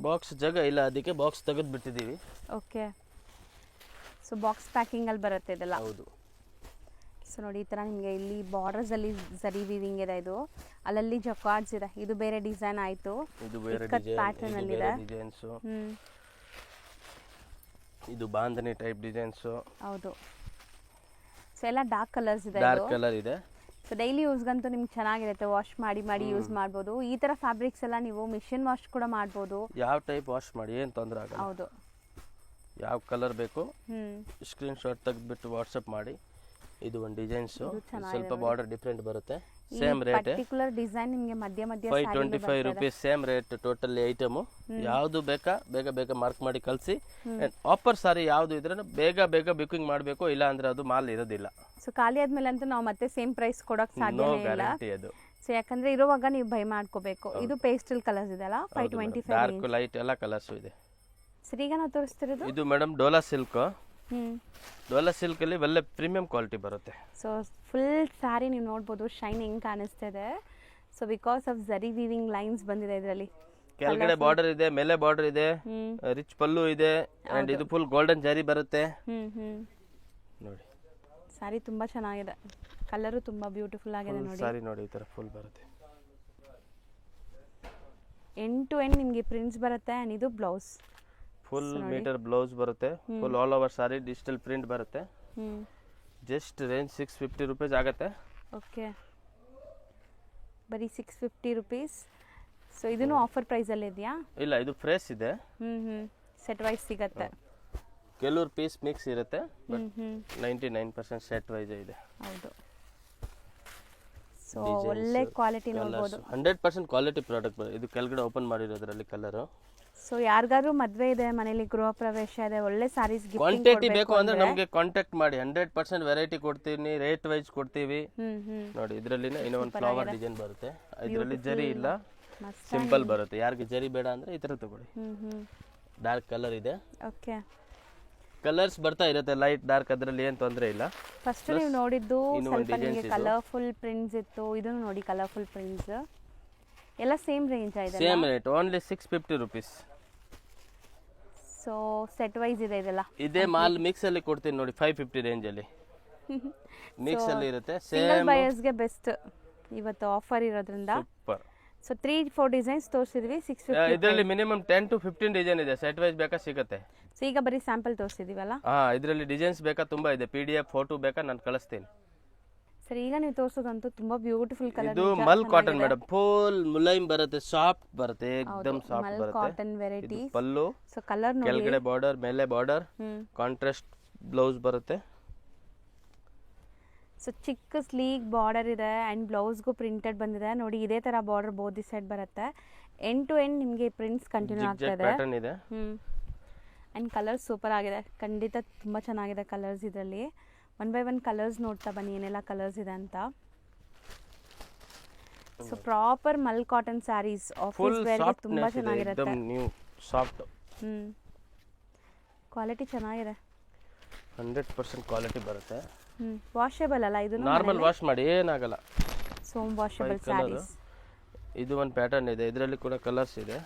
ಬಾಕ್ಸ್ ಜಾಗ ಇಲ್ಲ, ಅದಕ್ಕೆ ಬಾಕ್ಸ್ ತೆಗೆದು ಬಿಟ್ಟಿದ್ದೀವಿ. ಓಕೆ, ಸೊ ಬಾಕ್ಸ್ ಪ್ಯಾಕಿಂಗ್ ಅಲ್ಲಿ ಬರುತ್ತೆ ಇದೆಲ್ಲ. ಹೌದು. ಸೊ ನೋಡಿ ಈ ಥರ ನಿಮಗೆ ಇಲ್ಲಿ ಬಾರ್ಡರ್ಸ್ ಅಲ್ಲಿ ಜರಿ ವೀವಿಂಗ್ ಇದೆ, ಇದು ಅಲ್ಲಲ್ಲಿ ಜಕಾರ್ಡ್ಸ್ ಇದೆ. ಇದು ಬೇರೆ ಡಿಸೈನ್ ಆಯಿತು, ಇದು ಬೇರೆ ಪ್ಯಾಟರ್ನ್ ಅಲ್ಲಿ ಇದೆ. ಡಿಸೈನ್ಸ್, ಇದು ಬಾಂಧನಿ ಟೈಪ್ ಡಿಸೈನ್ಸ್. ಹೌದು. ಸೊ ಎಲ್ಲ ಡಾರ್ಕ್ ಕಲರ್ಸ್ ಇದೆ, ಡಾರ್ಕ್ ಕಲರ್ ಇದೆ. ಸೊ ಡೈಲಿ ಯೂಸ್ಗಂತೂ ನಿಮ್ಗೆ ಚೆನ್ನಾಗಿರುತ್ತೆ, ವಾಶ್ ಮಾಡಿ ಮಾಡಿ ಯೂಸ್ ಮಾಡ್ಬೋದು. ಈ ಥರ ಫ್ಯಾಬ್ರಿಕ್ಸ್ ಎಲ್ಲ ನೀವು ಮಿಷಿನ್ ವಾಶ್ ಕೂಡ ಮಾಡ್ಬೋದು. ಯಾವ ಟೈಪ್ ವಾಶ್ ಮಾಡಿ ಏನು ತೊಂದರೆ ಆಗಲ್ಲ. ಹೌದು. ಯಾವ ಕಲರ್ ಬೇಕು ಸ್ಕ್ರೀನ್ ಶಾಟ್ ತೆಗೆದ್ಬಿಟ್ಟು ವಾಟ್ಸಪ್ ಮಾಡಿ. ಇದು ಒಂದು ಡಿಸೈನ್ಸ್, ಸ್ವಲ್ಪ ಬಾರ್ಡರ್ ಡಿಫ್ರೆಂಟ್ ಬರುತ್ತೆ. ಸೇಮ್ ರೇಟ್, ಪರ್ಟಿಕ್ಯುಲರ್ ಡಿಸೈನ್ ನಿಮಗೆ ಮಧ್ಯ ಮಧ್ಯ 525 rupees same rate totally item. ಯಾವುದು ಬೇಕಾ ಬೇಗ ಬೇಗ ಮಾರ್ಕ್ ಮಾಡಿ ಕಳಿಸಿ. ಆಫರ್ ಸಾರಿ ಯಾವುದು ಇದ್ರೆ ಬೇಗ ಬೇಗ ಬುಕಿಂಗ್ ಮಾಡಬೇಕು, ಇಲ್ಲ ಅಂದ್ರೆ ಅದು ಮಾಲ್ ಇರೋದಿಲ್ಲ. ಸೊ ಖಾಲಿ ಆದ್ಮೇಲೆ ಅಂತೂ ನಾವು ಮತ್ತೆ ಸೇಮ್ ಪ್ರೈಸ್ ಕೊಡೋಕೆ ಸಾಧ್ಯನೇ ಇಲ್ಲ. ಅದು ಸೊ ಯಾಕಂದ್ರೆ ಇರುವಾಗ ನೀವು ಬೈ ಮಾಡ್ಕೋಬೇಕು. ಇದು ಪೇಸ್ಟಲ್ ಕಲರ್ಸ್ ಇದೆ ಅಲ್ಲ, 525. ಡಾರ್ಕ್ ಲೈಟ್ ಎಲ್ಲ ಕಲರ್ಸ್ ಇದೆ. ಸರಿ, ಈಗ ನಾವು ತೋರಿಸ್ತಿರೋದು ಇದು madam Dhola silk. Dola silk ಅಲ್ಲಿ ಒಳ್ಳೆ ಪ್ರೀಮಿಯಂ ಕ್ವಾಲಿಟಿ ಬರುತ್ತೆ. ಸೊ ಫುಲ್ ಸ್ಯಾರಿ ನೀವು ನೋಡ್ಬೋದು ಶೈನಿಂಗ್ ಕಾಣಿಸ್ತಿದೆ. ಸೊ ಬಿಕಾಸ್ ಆಫ್ ಜರಿ ವೀವಿಂಗ್ ಲೈನ್ಸ್ ಬಂದಿದೆ ಇದರಲ್ಲಿ. ಕೆಳಗಡೆ ಬಾರ್ಡರ್ ಇದೆ, ಮೇಲೆ ಬಾರ್ಡರ್ ಇದೆ, ರಿಚ್ ಪಲ್ಲು ಇದೆ, ಅಂಡ್ ಇದು ಫುಲ್ ಗೋಲ್ಡನ್ ಜರಿ ಬರುತ್ತೆ ನೋಡಿ. ಸ್ಯಾರಿ ತುಂಬಾ ಚೆನ್ನಾಗಿದೆ, ಕಲರು ತುಂಬಾ ಬ್ಯೂಟಿಫುಲ್ ಆಗಿದೆ ನೋಡಿ. ಸ್ಯಾರಿ ನೋಡಿ ಈ ತರ ಫುಲ್ ಬರುತ್ತೆ. ಎಂಡ್ ಟು ಎಂಡ್ ನಿಮಗೆ ಪ್ರಿಂಟ್ಸ್ ಬರುತ್ತೆ. ಅಂಡ್ ಇದು ಬ್ಲೌಸ್, ಫುಲ್ ಮೀಟರ್ ಬ್ಲೌಸ್ ಬರುತ್ತೆ. ಫುಲ್ ಆಲ್ ಓವರ್ ಸಾರಿ ಡಿಜಿಟಲ್ ಪ್ರಿಂಟ್ ಬರುತ್ತೆ. ಜಸ್ಟ್ ರೇಂಜ್ 650 rupees ಆಗುತ್ತೆ. ಓಕೆ, ಬರೀ 650 rupees. ಸೊ ಇದನ್ನು ಆಫರ್ ಪ್ರೈಸ್ ಅಲ್ಲಿ ಇದೆಯಾ? ಇಲ್ಲ, ಇದು ಫ್ರೆಶ್ ಇದೆ. ಸೆಟ್ ವೈಸ್ ಸಿಗುತ್ತೆ. ಕೆಲವರು ಪೀಸ್ ಮಿಕ್ಸ್ ಇರುತ್ತೆ, ಬಟ್ 99% ಸೆಟ್ ವೈಸ್ ಇದೆ. ಹೌದು. ಸೊ ಒಳ್ಳೆ ಕ್ವಾಲಿಟಿ ನೋಡಬಹುದು. 100% ಕ್ವಾಲಿಟಿ ಪ್ರಾಡಕ್ಟ್ ಬರುತ್ತೆ. ಇದು ಕೆಳಗಡೆ ಓಪನ್ ಮಾಡಿರೋದ್ರಲ್ಲಿ ಕಲರ್. ಸೊ ಯಾರಿಗಾದ್ರೂ ಮದುವೆ ಇದೆ, ಮನೇಲಿ ಗೃಹ ಪ್ರವೇಶ ಇದೆ, ಒಳ್ಳೆ ಸಾರೀಸ್ ಕ್ವಾಂಟಿಟಿ ಬೇಕು ಅಂದ್ರೆ ನಮಗೆ ಕಾಂಟ್ಯಾಕ್ಟ್ ಮಾಡಿ. 100% ವೆರೈಟಿ ಕೊಡ್ತೀವಿ, ರೇಟ್ ವೈಸ್ ಕೊಡ್ತೀವಿ ನೋಡಿ. ಇದರಲ್ಲಿ ಇನ್ನೊಂದು ಫ್ಲವರ್ ಡಿಸೈನ್ ಬರುತ್ತೆ, ಇದರಲ್ಲಿ ಜರಿ ಇಲ್ಲ, ಸಿಂಪಲ್ ಬರುತ್ತೆ. ಯಾರಿಗೆ ಜರಿ ಬೇಡ ಅಂದ್ರೆ ಈ ತರ ತಗೊಳ್ಳಿ. ಡಾರ್ಕ್ ಕಲರ್ ಇದೆ. ಓಕೆ, ಕಲರ್ಸ್ ಬರ್ತಾ ಇರುತ್ತೆ ಲೈಟ್ ಡಾರ್ಕ್, ಅದರಲ್ಲಿ ಏನು ತೊಂದರೆ ಇಲ್ಲ. ಫಸ್ಟ್ ನೀವು ನೋಡಿದ್ದು ಸ್ವಲ್ಪ ನಿಮಗೆ ಕಲರ್ಫುಲ್ ಪ್ರಿಂಟ್ಸ್ ಇತ್ತು, ಇದನ್ನು ನೋಡಿ ಕಲರ್ಫುಲ್ ಪ್ರಿಂಟ್ಸ್ ಎಲ್ಲ ಸೇಮ್ ರೇಂಜ್ ಇದೆ. Same rate, only 650 rupees. So set wise ಇದೆ ಇದೆಲ್ಲ. ಇದೇ ಮಾಲ್ ಮಿಕ್ಸ್ ಅಲ್ಲಿ ಕೊಡ್ತೀನಿ ನೋಡಿ, 550 ರೇಂಜ್ ಅಲ್ಲಿ ಮಿಕ್ಸ್ ಅಲ್ಲಿ ಇರುತ್ತೆ. ಸಿಂಗಲ್ ಬಯರ್ಸ್ ಗೆ ಬೆಸ್ಟ್ ಇವತ್ತು ಆಫರ್ ಇರೋದ್ರಿಂದ. ಸೂಪರ್. ಸೊ 3-4 ಡಿಸೈನ್ಸ್ ತೋರಿಸಿದ್ವಿ, 650. ಇದರಲ್ಲಿ ಮಿನಿಮಮ್ 10 to 15 ಡಿಸೈನ್ ಇದೆ. ಸೆಟ್ ವೈಸ್ ಬೇಕಾ ಸಿಗುತ್ತೆ. ಸೊ ಈಗ ಬರೀ ಸ್ಯಾಂಪಲ್ ತೋರಿಸಿದೀವಲ್ಲ. ಇದರಲ್ಲಿ ಡಿಸೈನ್ಸ್ ಬೇಕಾ ತುಂಬಾ ಇದೆ. PDF ಫೋಟೋ ಬೇಕಾ ನಾನು ಕಳಿಸ್ತೀನಿ. ಸರಿ, ಈಗ ನೀವು ತೋರಿಸೋದಂತೂ ತುಂಬಾ ಬ್ಯೂಟಿಫುಲ್ ಕಲರ್. ಇದು ಮಲ್ ಕಾಟನ್ ಮೇಡಮ್, ಫುಲ್ ಮುಲಾಯಂ ಬರುತ್ತೆ, ಸಾಫ್ಟ್ ಬರುತ್ತೆ, ಏಕದಮ್ ಸಾಫ್ಟ್ ಮಲ್ ಬರುತ್ತೆ. Cotton variety. Pallu, so colour ನೋಡಿ, ಕೆಳಗಡೆ ಬಾರ್ಡರ್, ಮೇಲೆ ಬಾರ್ಡರ್, ಕಾಂಟ್ರಾಸ್ಟ್ ಬ್ಲೌಸ್ ಬರುತ್ತೆ. ಸೊ ಚಿಕ್ಕ ಸ್ಲೀಕ್ ಬಾರ್ಡರ್ ಇದೆ ಅಂಡ್ ಬ್ಲೌಸ್ಗೂ ಪ್ರಿಂಟೆಡ್ ಬಂದಿದೆ ನೋಡಿ. ಇದೇ ತರ ಬಾರ್ಡರ್ ಬೋದಿ ಸೈಡ್ ಬರುತ್ತೆ. ಎಂಡ್ ಟು ಎಂಡ್ ನಿಮಗೆ ಪ್ರಿಂಟ್ಸ್ ಕಂಟಿನ್ಯೂ ಆಗ್ತಾ ಇದೆ. ಪ್ಯಾಟರ್ನ್ ಇದೆ. ಅಂಡ್ ಕಲರ್ ಸೂಪರ್ ಆಗಿದೆ, ಖಂಡಿತ ತುಂಬಾ ಚೆನ್ನಾಗಿದೆ ಕಲರ್ಸ್ ಇದರಲ್ಲಿ. 1 by 1 ಕಲರ್ಸ್ ನೋಡ್ತಾ ಬನ್ನಿ ಏನೆಲ್ಲ ಕಲರ್ಸ್ ಇದೆ ಅಂತ. So proper mul cotton sarees office wear ಗೆ ತುಂಬಾ ಚೆನ್ನಾಗಿರುತ್ತೆ. एकदम ನ್ಯೂ ಸಾಫ್ಟ್. ಕ್ವಾಲಿಟಿ ಚೆನ್ನಾಗಿದೆ, 100% ಕ್ವಾಲಿಟಿ ಬರುತ್ತೆ. ವಾಷೇಬಲ್ ಅಲ್ಲ ಇದು? ನಾರ್ಮಲ್ ವಾಶ್ ಮಾಡಿ ಏನಾಗಲ್ಲ. So washable saris. ಇದು ಒಂದು ಪ್ಯಾಟರ್ನ್ ಇದೆ, ಇದರಲ್ಲಿ ಕೂಡ ಕಲರ್ಸ್ ಇದೆ.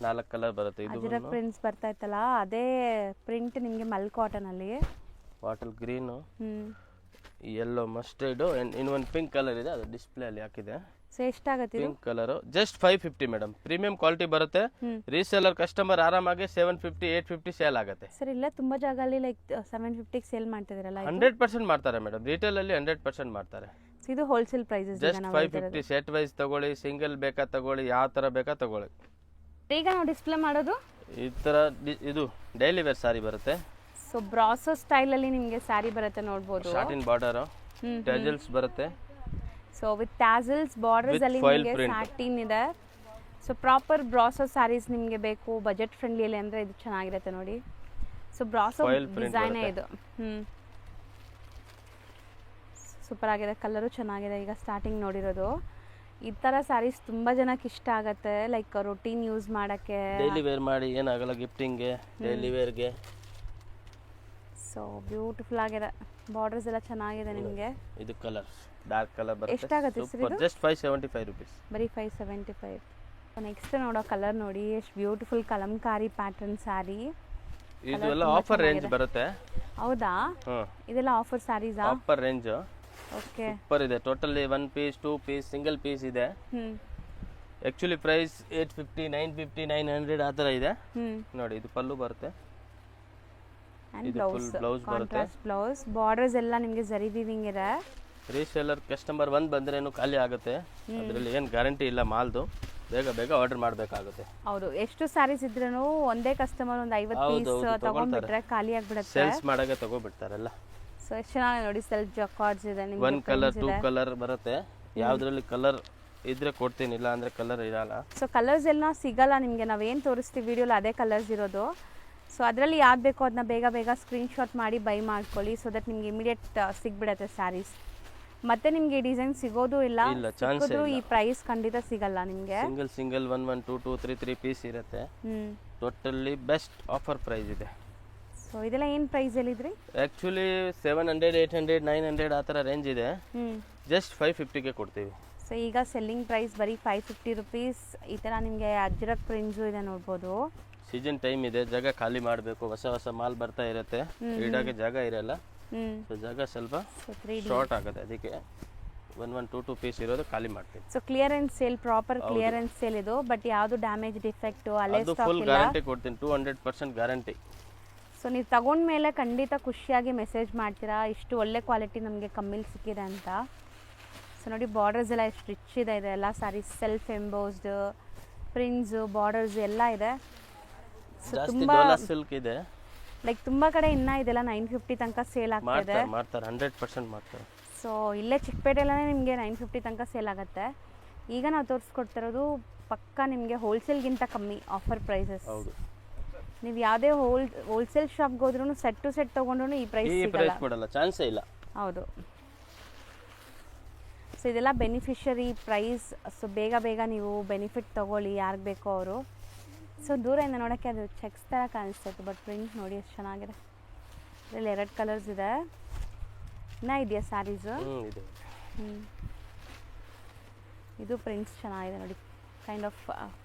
4 ಕಲರ್ ಬರುತ್ತೆ. ಇದು ಅಜರಕ್ ಪ್ರಿಂಟ್ಸ್ ಬರ್ತಾ ಇತ್ತಲ್ಲ, ಅದೇ ಪ್ರಿಂಟ್ ನಿಮಗೆ ಮಲ್ ಕಾಟನ್ ಅಲ್ಲಿ. ಬಾಟಲ್ ಗ್ರೀನ್, ಯೆಲ್ಲೋ, ಮಸ್ಟರ್ಡ್, ಇನ್ನೊಂದು ಪಿಂಕ್ ಕಲರ್ ಇದೆ, ಅದು ಡಿಸ್ಪ್ಲೇ ಅಲ್ಲಿ ಹಾಕಿದೆ. ಸೊ ಎಷ್ಟಾಗುತ್ತೆ ಇದು? Pink colour just 550 madam. Premium quality ಬರುತ್ತೆ. ರೀಸೇಲರ್ ಕಸ್ಟಮರ್ ಆರಾಮಾಗಿ 750 850 ಸೇಲ್ ಆಗುತ್ತೆ. ಸರ್ ಇಲ್ಲ ತುಂಬಾ ಜಾಗ ಅಲ್ಲಿ ಲೈಕ್ 750 ಗೆ ಸೇಲ್ ಮಾಡ್ತಿದಿರಲ್ಲ? 100% ಮಾಡ್ತಾರೆ ಮೇಡಮ್, ರಿಟೇಲ್ ಅಲ್ಲಿ 100% ಮಾಡ್ತಾರೆ. ಇದು wholesale prices. Just 550 set wise ತಗೊಳ್ಳಿ, ಸಿಂಗಲ್ ಬೇಕಾ ತಗೊಳ್ಳಿ, ಯಾವ ತರ ಬೇಕಾ ತಗೊಳ್ಳಿ. ಈಗ ನಾವು ಡಿಸ್ಪ್ಲೇ ಮಾಡೋದು ಈ ತರ, ಇದು ಡೈಲಿ ವೇರ್ ಸಾರಿ ಬರುತ್ತೆ. ಸೊ ಬ್ರಾಸೋ ಸ್ಟೈಲ್ ಅಲ್ಲಿ ನಿಮಗೆ ಸ್ಯಾರಿ ಬರುತ್ತೆ ನೋಡಬಹುದು. ಶಾರ್ಟ್ ಇನ್ ಬಾರ್ಡರ್, ಟ್ಯಾಸಲ್ಸ್ ಬರುತ್ತೆ. ಸೊ ವಿತ್ ಟ್ಯಾಸಲ್ಸ್ ಬಾರ್ಡರ್ಸ್ ಅಲ್ಲಿ ನಿಮಗೆ ಸ್ಯಾಟಿನ್ ಇದೆ. ಸೊ ಪ್ರಾಪರ್ ಬ್ರಾಸೋ ಸ್ಯಾರೀಸ್ ನಿಮಗೆ ಬೇಕು ಬಜೆಟ್ ಫ್ರೆಂಡ್ಲಿ ಅಲ್ಲಿ ಅಂದ್ರೆ ಇದು ಚೆನ್ನಾಗಿರುತ್ತೆ ನೋಡಿ. ಸೊ ಬ್ರಾಸೋ ಡಿಸೈನ್ ಇದು ಸೂಪರ್ ಆಗಿದೆ, ಕಲರು ಚೆನ್ನಾಗಿದೆ. ಈಗ ಸ್ಟಾರ್ಟಿಂಗ್ ನೋಡಿರೋದು ಈ ತರ ಸ್ಯಾರೀಸ್ ತುಂಬಾ ಜನಕ್ಕೆ ಇಷ್ಟ ಆಗುತ್ತೆ, ಲೈಕ್ ರೊಟೀನ್ ಯೂಸ್ ಮಾಡಕ್ಕೆ, ಡೈಲಿ ವೇರ್ ಮಾಡಿ ಏನಾಗಲ್ಲ, ಗಿಫ್ಟಿಂಗ್ ಗೆ, ಡೈಲಿ ವೇರ್ ಗೆ. ಸೊ ಬ್ಯೂಟಿಫುಲ್ ಆಗಿದೆ, ಬಾರ್ಡರ್ಸ್ ಎಲ್ಲ ಚೆನ್ನಾಗಿದೆ ನಿಮಗೆ. ಇದು ಕಲರ್ಸ್ ಡಾರ್ಕ್ ಕಲರ್ ಬರುತ್ತೆ. ಎಷ್ಟಾಗುತ್ತೆ ಸರ್ ಸೂಪರ್, ಜಸ್ಟ್ 575 ರುಪೀಸ್. ಬರೀ 575. ನೆಕ್ಸ್ಟ್ ನೋಡೋ ಕಲರ್ ನೋಡಿ, ಎಷ್ಟು ಬ್ಯೂಟಿಫುಲ್ ಕಲಂಕಾರಿ ಪ್ಯಾಟರ್ನ್ ಸ್ಯಾರಿ. ಇದೆಲ್ಲ ಆಫರ್ ರೇಂಜ್ ಬರುತ್ತೆ. ಹೌದಾ, ಇದೆಲ್ಲ ಆಫರ್ ಸ್ಯಾರೀಸಾ? Offer range. ಓಕೆ, ಸೂಪರ್ ಇದೆ. Totally 1 piece 2 piece single piece ಇದೆ. ಆಕ್ಚುಲಿ ಪ್ರೈಸ್ 850 950 900 ಆ ಥರ ಇದೆ. ನೋಡಿ ಇದು ಪಲ್ಲು ಬರುತ್ತೆ, ಇದು ಫುಲ್ ಬ್ಲೌಸ್ ಬರುತ್ತೆ. ಬ್ಲೌಸ್ ಬಾರ್ಡರ್ಸ್ ಎಲ್ಲ ನಿಮಗೆ ಜರಿ ವೀವಿಂಗ್ ಇದೆ. ರೀಸೇಲರ್ ಕಸ್ಟಮರ್ ಒಂದು ಬಂದ್ರೇನು ಖಾಲಿ ಆಗುತ್ತೆ, ಅದರಲ್ಲಿ ಏನು ಗ್ಯಾರಂಟಿ ಇಲ್ಲ ಮಾಲ್ದು. ಬೇಗ ಬೇಗ ಆರ್ಡರ್ ಮಾಡಬೇಕಾಗುತ್ತೆ. ಹೌದು, ಎಷ್ಟು ಸ್ಯಾರೀಸ್ ಇದ್ರೂ ಒಂದೇ ಕಸ್ಟಮರ್ ಒಂದು 50 ಪೀಸ್ ತಗೊಂಡ್ಬಿಟ್ರೆ ಖಾಲಿ ಆಗ್ಬಿಡುತ್ತೆ. ಸೇಲ್ಸ್ ಮಾಡಾಗೆ ತಗೋಬಿಡ್ತಾರಲ್ಲ. ಸೊ ಎಷ್ಟು ಚೆನ್ನಾಗಿ ನೋಡಿ, ಸೆಲ್ಫ್ ಜಕಾರ್ಡ್ಸ್ ಇದೆ ನಿಮಗೆ. 1 ಕಲರ್ 2 ಕಲರ್ ಬರುತ್ತೆ. ಯಾವ್ದ್ರಲ್ಲಿ ಕಲರ್ ಇದ್ರೆ ಕೊಡ್ತೀನಿ, ಇಲ್ಲ ಅಂದ್ರೆ ಕಲರ್ ಇರಲ್ಲ. ಸೊ ಕಲರ್ಸ್ ಎಲ್ಲ ಸಿಗಲ್ಲ ನಿಮಗೆ, ನಾವೇನು ತೋರಿಸ್ತೀವಿ ವಿಡಿಯೋಲಿ ಅದೇ ಕಲರ್ಸ್ ಇರೋದು. ಸೊ ಅದರಲ್ಲಿ ಯಾವ್ದು ಬೇಕೋ ಅದನ್ನ ಬೇಗ ಬೇಗ ಸ್ಕ್ರೀನ್ಶಾಟ್ ಮಾಡಿ ಬೈ ಮಾಡ್ಕೊಳ್ಳಿ, ಸೊ ದಟ್ ನಿಮ್ಗೆ ಇಮಿಡಿಯೇಟ್ ಸಿಗ್ಬಿಡತ್ತೆ ಸ್ಯಾರೀಸ್. ಮತ್ತೆ ನಿಮ್ಗೆ ಡಿಸೈನ್ ಸಿಗೋದು ಇಲ್ಲ, ಸಿಕ್ಕಿದ್ರು ಈ ಪ್ರೈಸ್ ಖಂಡಿತ ಸಿಗಲ್ಲ ನಿಮ್ಗೆ. ಸಿಂಗಲ್ 1 1 2 2 3 3 ಪೀಸ್ ಇರುತ್ತೆ. ಟೋಟಲಿ ಬೆಸ್ಟ್ ಆಫರ್ ಪ್ರೈಸ್ ಇದೆ. ಸೊ ಇದೆಲ್ಲ ಏನು ಪ್ರೈಸ್ ಹೇಳಿದ್ರಿ? ಆಕ್ಚುಲಿ 700 800 900 ಆ ಥರ ರೇಂಜ್ ಇದೆ. ಜಸ್ಟ್ 550ಗೆ ಕೊಡ್ತೀವಿ. ಸೊ ಈಗ ಸೆಲ್ಲಿಂಗ್ ಪ್ರೈಸ್ ಬರೀ 550 ರುಪೀಸ್. ಈ ಥರ ನಿಮಗೆ ಅಜ್ರಕ್ ಪ್ರಿಂಟ್ಸು ಇದೆ ನೋಡ್ಬೋದು. ಸೀಸನ್ ಟೈಮ್ ಇದೆ, ಜಾಗ ಖಾಲಿ ಮಾಡಬೇಕು, ಹೊಸ ಹೊಸ ಮಾಲ್ ಬರ್ತಾ ಇರುತ್ತೆ, ಇಡಾಗೆ ಜಾಗ ಇರಲ್ಲ. ಸೊ ಜಾಗ ಸ್ವಲ್ಪ ಶಾರ್ಟ್ ಆಗುತ್ತೆ, ಅದಕ್ಕೆ 1 1 2 2 ಪೀಸ್ ಇರೋದು ಖಾಲಿ ಮಾಡ್ತೀವಿ. So clearance sale, proper clearance sale ಇದು. ಬಟ್ ಯಾವುದು ಡ್ಯಾಮೇಜ್ ಡಿಫೆಕ್ಟ್ ಅಲ್ಲೇ ಸ್ಟಾಕ್ ಫುಲ್ ಇಲ್ಲ. ಗ್ಯಾರಂಟಿ ಕೊಡ್ತೀನಿ, 200% ಗ್ಯಾರಂಟಿ. ಸೊ ನೀವು ತಗೊಂಡ್ಮೇಲೆ ಖಂಡಿತ ಖುಷಿಯಾಗಿ ಮೆಸೇಜ್ ಮಾಡ್ತೀರಾ, ಇಷ್ಟು ಒಳ್ಳೆ ಕ್ವಾಲಿಟಿ ನಮಗೆ ಕಮ್ಮಿಲಿ ಸಿಕ್ಕಿದೆ ಅಂತ. ಸೊ ನೋಡಿ ಬಾರ್ಡರ್ಸ್ ಎಲ್ಲ ಎಷ್ಟು ರಿಚ್ ಇದೆ, ಇದೆಲ್ಲ ಸಾರಿ ಸೆಲ್ಫ್ ಎಂಬೋಸ್ಡ್ ಪ್ರಿಂಟ್ಸ್ ಬಾರ್ಡರ್ಸ್ ಎಲ್ಲ ಇದೆ. ಸೊ ತುಂಬಾ ಸಿಲ್ಕ್ ಇದೆ, ಲೈಕ್ ತುಂಬಾ ಕಡೆ ಇನ್ನ ಇದೆಲ್ಲ 950 ತನಕ ಸೇಲ್ ಆಗ್ತಿದೆ. ಮಾಡ್ತಾರೆ 100% ಮಾಡ್ತಾರೆ. ಸೊ ಇಲ್ಲೇ ಚಿಕ್ಕಪೇಟೆಲ್ಲೇ ನಿಮಗೆ 950 ತನಕ ಸೇಲ್ ಆಗುತ್ತೆ. ಈಗ ನಾವು ತೋರಿಸ್ಕೊಡ್ತಿರೋದು ಪಕ್ಕ ನಿಮಗೆ ಹೋಲ್ಸೇಲ್ಗಿಂತ ಕಮ್ಮಿ ಆಫರ್ ಪ್ರೈಸಸ್. ಹೌದು, ನೀವು ಯಾವುದೇ ಹೋಲ್ಸೇಲ್ ಶಾಪ್ಗೆ ಹೋದ್ರೂ ಸೆಟ್ ಟು ಸೆಟ್ ತೊಗೊಂಡ್ರು ಈ ಪ್ರೈಸ್ ಕೊಡಲ್ಲ, ಚಾನ್ಸೇ ಇಲ್ಲ. ಹೌದು. ಸೊ ಇದೆಲ್ಲ ಬೆನಿಫಿಷರಿ ಪ್ರೈಸ್. ಸೊ ಬೇಗ ಬೇಗ ನೀವು ಬೆನಿಫಿಟ್ ತೊಗೊಳ್ಳಿ, ಯಾರಿಗೆ ಬೇಕೋ ಅವರು. ಸೊ ದೂರದಿಂದ ನೋಡೋಕ್ಕೆ ಅದು ಚೆಕ್ಸ್ ಥರ ಕಾಣಿಸ್ತೈತೆ, ಬಟ್ ಪ್ರಿಂಟ್ ನೋಡಿ ಎಷ್ಟು ಚೆನ್ನಾಗಿದೆ. ಇದರಲ್ಲಿ 2 ಕಲರ್ಸ್ ಇದೆ. ಇನ್ನೂ ಇದೆಯಾ ಸ್ಯಾರೀಸು? ಇದು ಪ್ರಿಂಟ್ಸ್ ಚೆನ್ನಾಗಿದೆ ನೋಡಿ, ಕೈಂಡ್ ಆಫ್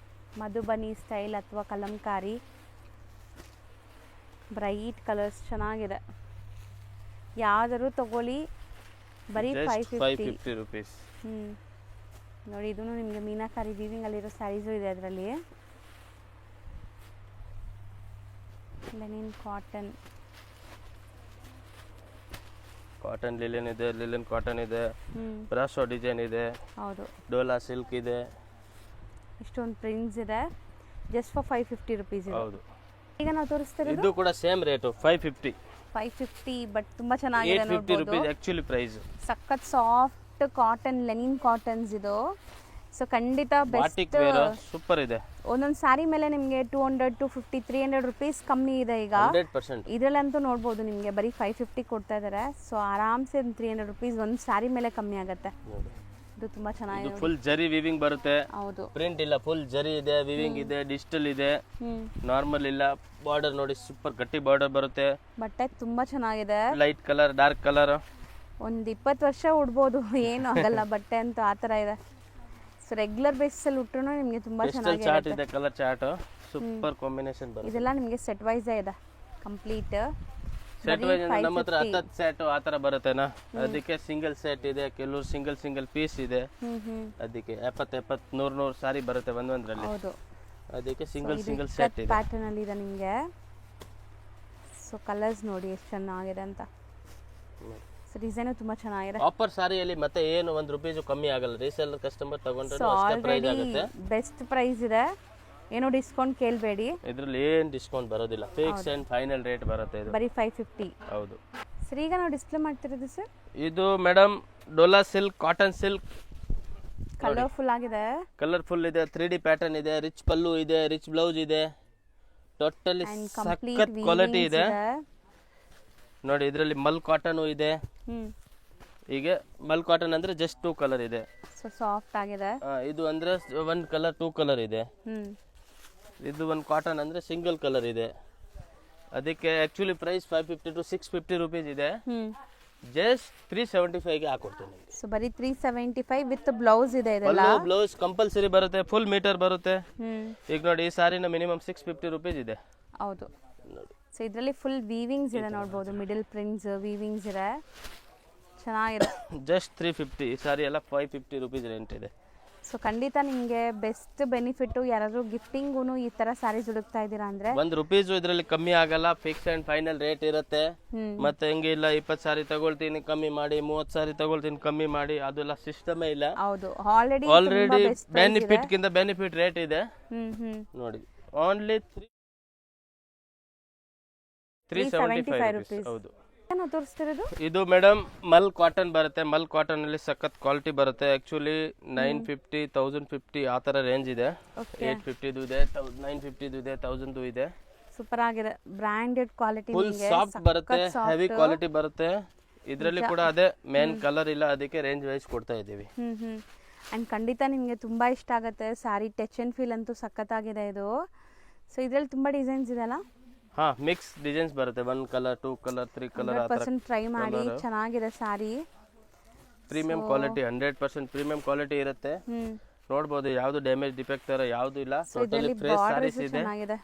ಮಧುಬನಿ ಸ್ಟೈಲ್ ಅಥವಾ ಕಲಂಕಾರಿ ಬ್ರೈಟ್ ಕಲರ್ಸ್ ಚೆನ್ನಾಗಿದೆ. ಯಾವ್ದಾದ್ರು ತಗೊಳ್ಳಿ, ಬರೀ 550 ರುಪೀಸ್. ನೋಡಿ ಇದೂ ನಿಮಗೆ ಮೀನಾಕಾರಿ ವೀವಿಂಗಲ್ಲಿರೋ ಸ್ಯಾರೀಸು ಇದೆ. ಅದರಲ್ಲಿ ಲೆನಿನ್ ಕಾಟನ್ ಲಿಲಿನ್ ಇದೆ, ಲಿಲಿನ್ ಕಾಟನ್ ಇದೆ, ಬ್ರಾಸೋ ಡಿಸೈನ್ ಇದೆ. ಹೌದು, ಡೋಲಾ ಸಿಲ್ಕ್ ಇದೆ. ಇಷ್ಟೊಂದು ಪ್ರಿಂಟ್ಸ್ ಇದೆ. ಜಸ್ಟ್ ಫಾರ್ 550 ರುಪೀಸ್ ಇದೆ. ಹೌದು. ಈಗ ನಾವು ತೋರಿಸ್ತಿರೋದು ಇದು ಕೂಡ ಸೇಮ್ ರೇಟು 550. ಬಟ್ ತುಂಬಾ ಚೆನ್ನಾಗಿದೆ ನೋಡಬಹುದು. ಆಕ್ಚುಲಿ ಪ್ರೈಸ್ ಸಖತ್ ಸಾಫ್ಟ್ ಕಾಟನ್, ಲೆನಿನ್ ಕಾಟನ್ಸ್ ಇದು. ಸೊ ಖಂಡಿತ ಬೆಸ್ಟ್, ಸೂಪರ್ ಇದೆ. ಒಂದೊಂದು ಸ್ಯಾರಿ ಮೇಲೆ ನಿಮಗೆ 200 250 300 ರುಪೀಸ್ ಕಮ್ಮಿ ಇದೆ ಈಗ. 100%. ಇದರಲ್ಲಂತೂ ನೋಡ್ಬೋದು ನಿಮಗೆ ಬರೀ 550 ಕೊಡ್ತಾ ಇದ್ದಾರೆ. ಸೊ ಆರಾಮ್ಸೆ 300 ರುಪೀಸ್ ಒಂದು ಸ್ಯಾರಿ ಮೇಲೆ ಕಮ್ಮಿ ಆಗುತ್ತೆ. ಇದು ತುಂಬಾ ಚೆನ್ನಾಗಿದೆ. ಫುಲ್ ಜರಿ ವಿವಿಂಗ್ ಬರುತ್ತೆ. ಹೌದು, ಪ್ರಿಂಟ್ ಇಲ್ಲ, ಫುಲ್ ಜರಿ ಇದೆ, ವಿವಿಂಗ್ ಇದೆ, ಡಿಜಿಟಲ್ ಇದೆ, ನಾರ್ಮಲ್ ಇಲ್ಲ. ಬಾರ್ಡರ್ ನೋಡಿ ಸೂಪರ್ ಗಟ್ಟಿ ಬಾರ್ಡರ್ ಬರುತ್ತೆ. ಬಟ್ಟೆ ತುಂಬಾ ಚೆನ್ನಾಗಿದೆ. Light colour, dark colour. ಒಂದು 20 ವರ್ಷ ಉಡ್ಬೋದು, ಏನು ಆಗಲ್ಲ ಬಟ್ಟೆ ಅಂತ ಆ ಥರ ಇದೆ. ಸೊ ರೆಗ್ಯುಲರ್ ಬೇಸಿಸ್ ಅಲ್ಲಿ ಉಟ್ರು ನಿಮಗೆ ತುಂಬಾ ಚೆನ್ನಾಗಿದೆ. ಚಾರ್ಟ್ ಇದೆ, ಕಲರ್ ಚಾರ್ಟ್, ಸೂಪರ್ ಕಾಂಬಿನೇಷನ್ ಬರುತ್ತೆ. ಇದೆಲ್ಲ ನಿಮಗೆ ಸೆಟ್ ವೈಸ್ ಇದೆ ಕಂಪ್ಲೀಟ್. ಸೆಟ್ ವೈಸ್ ನಮ್ಮ ಹತ್ರ 10 ಸೆಟ್ ಆ ತರ ಬರುತ್ತೆನಾ, ಅದಕ್ಕೆ ಸಿಂಗಲ್ ಸೆಟ್ ಇದೆ, ಕೆಲವು ಸಿಂಗಲ್ ಪೀಸ್ ಇದೆ. ಅದಕ್ಕೆ 70 70 100 ಸಾರಿ ಬರುತ್ತೆ ಒಂದೊಂದರಲ್ಲಿ. ಹೌದು, ಅದಕ್ಕೆ ಸಿಂಗಲ್ ಸೆಟ್ ಇದೆ. ಪ್ಯಾಟರ್ನ್ ಅಲ್ಲಿ ಇದೆ ನಿಮಗೆ. ಸೊ ಕಲರ್ಸ್ ನೋಡಿ ಎಷ್ಟು ಚೆನ್ನಾಗಿದೆ ಅಂತ. ಸೊ ಡಿಸೈನು ತುಂಬಾ ಚೆನ್ನಾಗಿದೆ. ಆಫರ್ ಸಾರಿಯಲ್ಲಿ ಮತ್ತೆ ಏನು 1 ರೂಪಾಯಿ ಕಮ್ಮಿ ಆಗಲ್ಲ. ರೀಸೇಲರ್ ಕಸ್ಟಮರ್ ತಗೊಂಡ್ರೆ ಅಷ್ಟೇ ಪ್ರೈಸ್ ಆಗುತ್ತೆ. ಬೆಸ್ಟ್ ಪ್ರೈಸ್ ಇದೆ, ಏನೋ ಡಿಸ್ಕೌಂಟ್ ಕೇಳಬೇಡಿ. ಇದರಲ್ಲಿ ಏನು ಡಿಸ್ಕೌಂಟ್ ಬರೋದಿಲ್ಲ, ಫಿಕ್ಸ್ ಅಂಡ್ ಫೈನಲ್ ರೇಟ್ ಬರುತ್ತೆ. ಇದು ಬರೀ 550. ಹೌದು ಸರ್, ಈಗ ನಾವು ಡಿಸ್ಪ್ಲೇ ಮಾಡ್ತಿರೋದು ಸರ್ ಇದು madam Dhola silk, cotton silk. Colourful ಆಗಿದೆ, ಕಲರ್ಫುಲ್ ಇದೆ, 3D ಪ್ಯಾಟರ್ನ್ ಇದೆ, ರಿಚ್ ಪಲ್ಲು ಇದೆ, ರಿಚ್ ಬ್ಲೌಸ್ ಇದೆ, ಟೋಟಲಿ ಸಖತ್ ಕ್ವಾಲಿಟಿ ಇದೆ ನೋಡಿ. ಇದರಲ್ಲಿ ಮಲ್ ಕಾಟನ್ ಇದೆ. ಹೀಗೆ ಮಲ್ ಕಾಟನ್ ಅಂದ್ರೆ ಜಸ್ಟ್ 2 ಕಲರ್ ಇದೆ. ಸೊ ಸಾಫ್ಟ್ ಆಗಿದೆ. ಇದು ಅಂದ್ರೆ 1 ಕಲರ್ 2 ಕಲರ್ ಇದೆ. ಇದು ಒಂದು ಕಾಟನ್ ಅಂದ್ರೆ ಸಿಂಗಲ್ ಕಲರ್ ಇದೆ. ಅದಕ್ಕೆ ಆಕ್ಚುಲಿ ಪ್ರೈಸ್ 550 to 650 ರುಪೀಸ್ ಇದೆ. ಜಸ್ಟ್ 375 ಗೆ ಹಾಕೊಡ್ತೀನಿ ನಿಮಗೆ. ಸೊ ಬರೀ 375 ವಿತ್ ಬ್ಲೌಸ್ ಇದೆ ಇದೆಲ್ಲ. ಬ್ಲೌಸ್ ಕಂಪಲ್ಸರಿ ಬರುತ್ತೆ, ಫುಲ್ ಮೀಟರ್ ಬರುತ್ತೆ. ಈಗ ನೋಡಿ ಈ ಸಾರಿನ ಮಿನಿಮಮ್ 650 ರುಪೀಸ್ ಇದೆ. ಹೌದು. ಸೊ ಇದರಲ್ಲಿ ಫುಲ್ ವೀವಿಂಗ್ಸ್ ಇದೆ ನೋಡ್ಬೋದು, ಮಿಡಲ್ ಪ್ರಿಂಟ್ಸ್ ವೀವಿಂಗ್ಸ್ ಇದೆ, ಚೆನ್ನಾಗಿದೆ. ಜಸ್ಟ್ 350. ಈ ಸಾರಿ ಎಲ್ಲ 550 ರುಪೀಸ್ ರೆಂಟ್ ಇದೆ. ಸೊ ಖಂಡಿತ ನಿಮಗೆ ಬೆಸ್ಟ್ ಬೆನಿಫಿಟ್ಟು. ಯಾರಾದರೂ ಗಿಫ್ಟಿಂಗೂ ಈ ಥರ ಸ್ಯಾರೀಸ್ ಹುಡುಕ್ತಾ ಇದ್ದೀರಾ ಅಂದರೆ ₹1 ಇದರಲ್ಲಿ ಕಮ್ಮಿ ಆಗಲ್ಲ, ಫಿಕ್ಸ್ ಅಂಡ್ ಫೈನಲ್ ರೇಟ್ ಇರುತ್ತೆ. ಮತ್ತೆ ಹೆಂಗೆ ಇಲ್ಲ 20 ಸಾರಿ ತಗೊಳ್ತೀನಿ ಕಮ್ಮಿ ಮಾಡಿ, 30 ಸಾರಿ ತಗೊಳ್ತೀನಿ ಕಮ್ಮಿ ಮಾಡಿ, ಅದೆಲ್ಲ ಸಿಸ್ಟಮೇ ಇಲ್ಲ. ಹೌದು, ಆಲ್ರೆಡಿ ಬೆನಿಫಿಟ್ ಗಿಂತ ಬೆನಿಫಿಟ್ ರೇಟ್ ಇದೆ ನೋಡಿ. Only 375 rupees. ಹೌದು. ತೋರಿಸ್ತಿರೋದು ಇದು ಮೇಡಮ್ ಮಲ್ ಕಾಟನ್ ಬರುತ್ತೆ. ಮಲ್ ಕಾಟನ್ ಅಲ್ಲಿ ಸಖತ್ ಕ್ವಾಲಿಟಿ ಬರುತ್ತೆ. ಆಕ್ಚುಲಿ 950, 1050 ಆ ತರ ರೇಂಜ್ ಇದೆ. 850 ಇದೆ, 950 ಇದೆ, 1000 ಇದೆ. ಸೂಪರ್ ಆಗಿದೆ, ಬ್ರಾಂಡೆಡ್ ಕ್ವಾಲಿಟಿ. ಫುಲ್ ಸಾಫ್ಟ್ ಬರುತ್ತೆ, ಹೆವಿ ಕ್ವಾಲಿಟಿ ಬರುತ್ತೆ. ಇದರಲ್ಲಿ ಕೂಡ ಅದೇ ಮೇನ್ ಕಲರ್ ಇಲ್ಲ, ಅದಕ್ಕೆ ರೇಂಜ್ ವೈಸ್ ಕೊಡ್ತಾ ಇದೀವಿ. ಅಂಡ್ ಖಂಡಿತ ನಿಮಗೆ ತುಂಬಾ ಇಷ್ಟ ಆಗುತ್ತೆ ಸ್ಯಾರಿ. ಟಚ್ ಅಂಡ್ ಫೀಲ್ ಅಂತೂ ಸಖತ್ತಾಗಿದೆ ಇದು. ಸೊ ಇದರಲ್ಲಿ ತುಂಬಾ ಡಿಸೈನ್ಸ್ ಇದೆ ಅಲ್ಲ? ಹಾ, ಮಿಕ್ಸ್ ಡಿಸೈನ್ಸ್ ಬರುತ್ತೆ. 1 ಕಲರ್, 2 ಕಲರ್, 3 ಕಲರ್ ಆ ತರ. ಟ್ರೈ ಮಾಡಿ, ಚೆನ್ನಾಗಿದೆ ಸಾರಿ. ಪ್ರೀಮಿಯಂ ಕ್ವಾಲಿಟಿ, 100% ಪ್ರೀಮಿಯಂ ಕ್ವಾಲಿಟಿ ಇರುತ್ತೆ. ನೋಡಬಹುದು, ಯಾವುದು ಡ್ಯಾಮೇಜ್ ಡಿಫೆಕ್ಟ್ ತರ ಯಾವುದು ಇಲ್ಲ. ಟೋಟಲಿ ಫ್ರೆಶ್ ಸಾರೀಸ್ ಇದೆ. ಚೆನ್ನಾಗಿದೆ.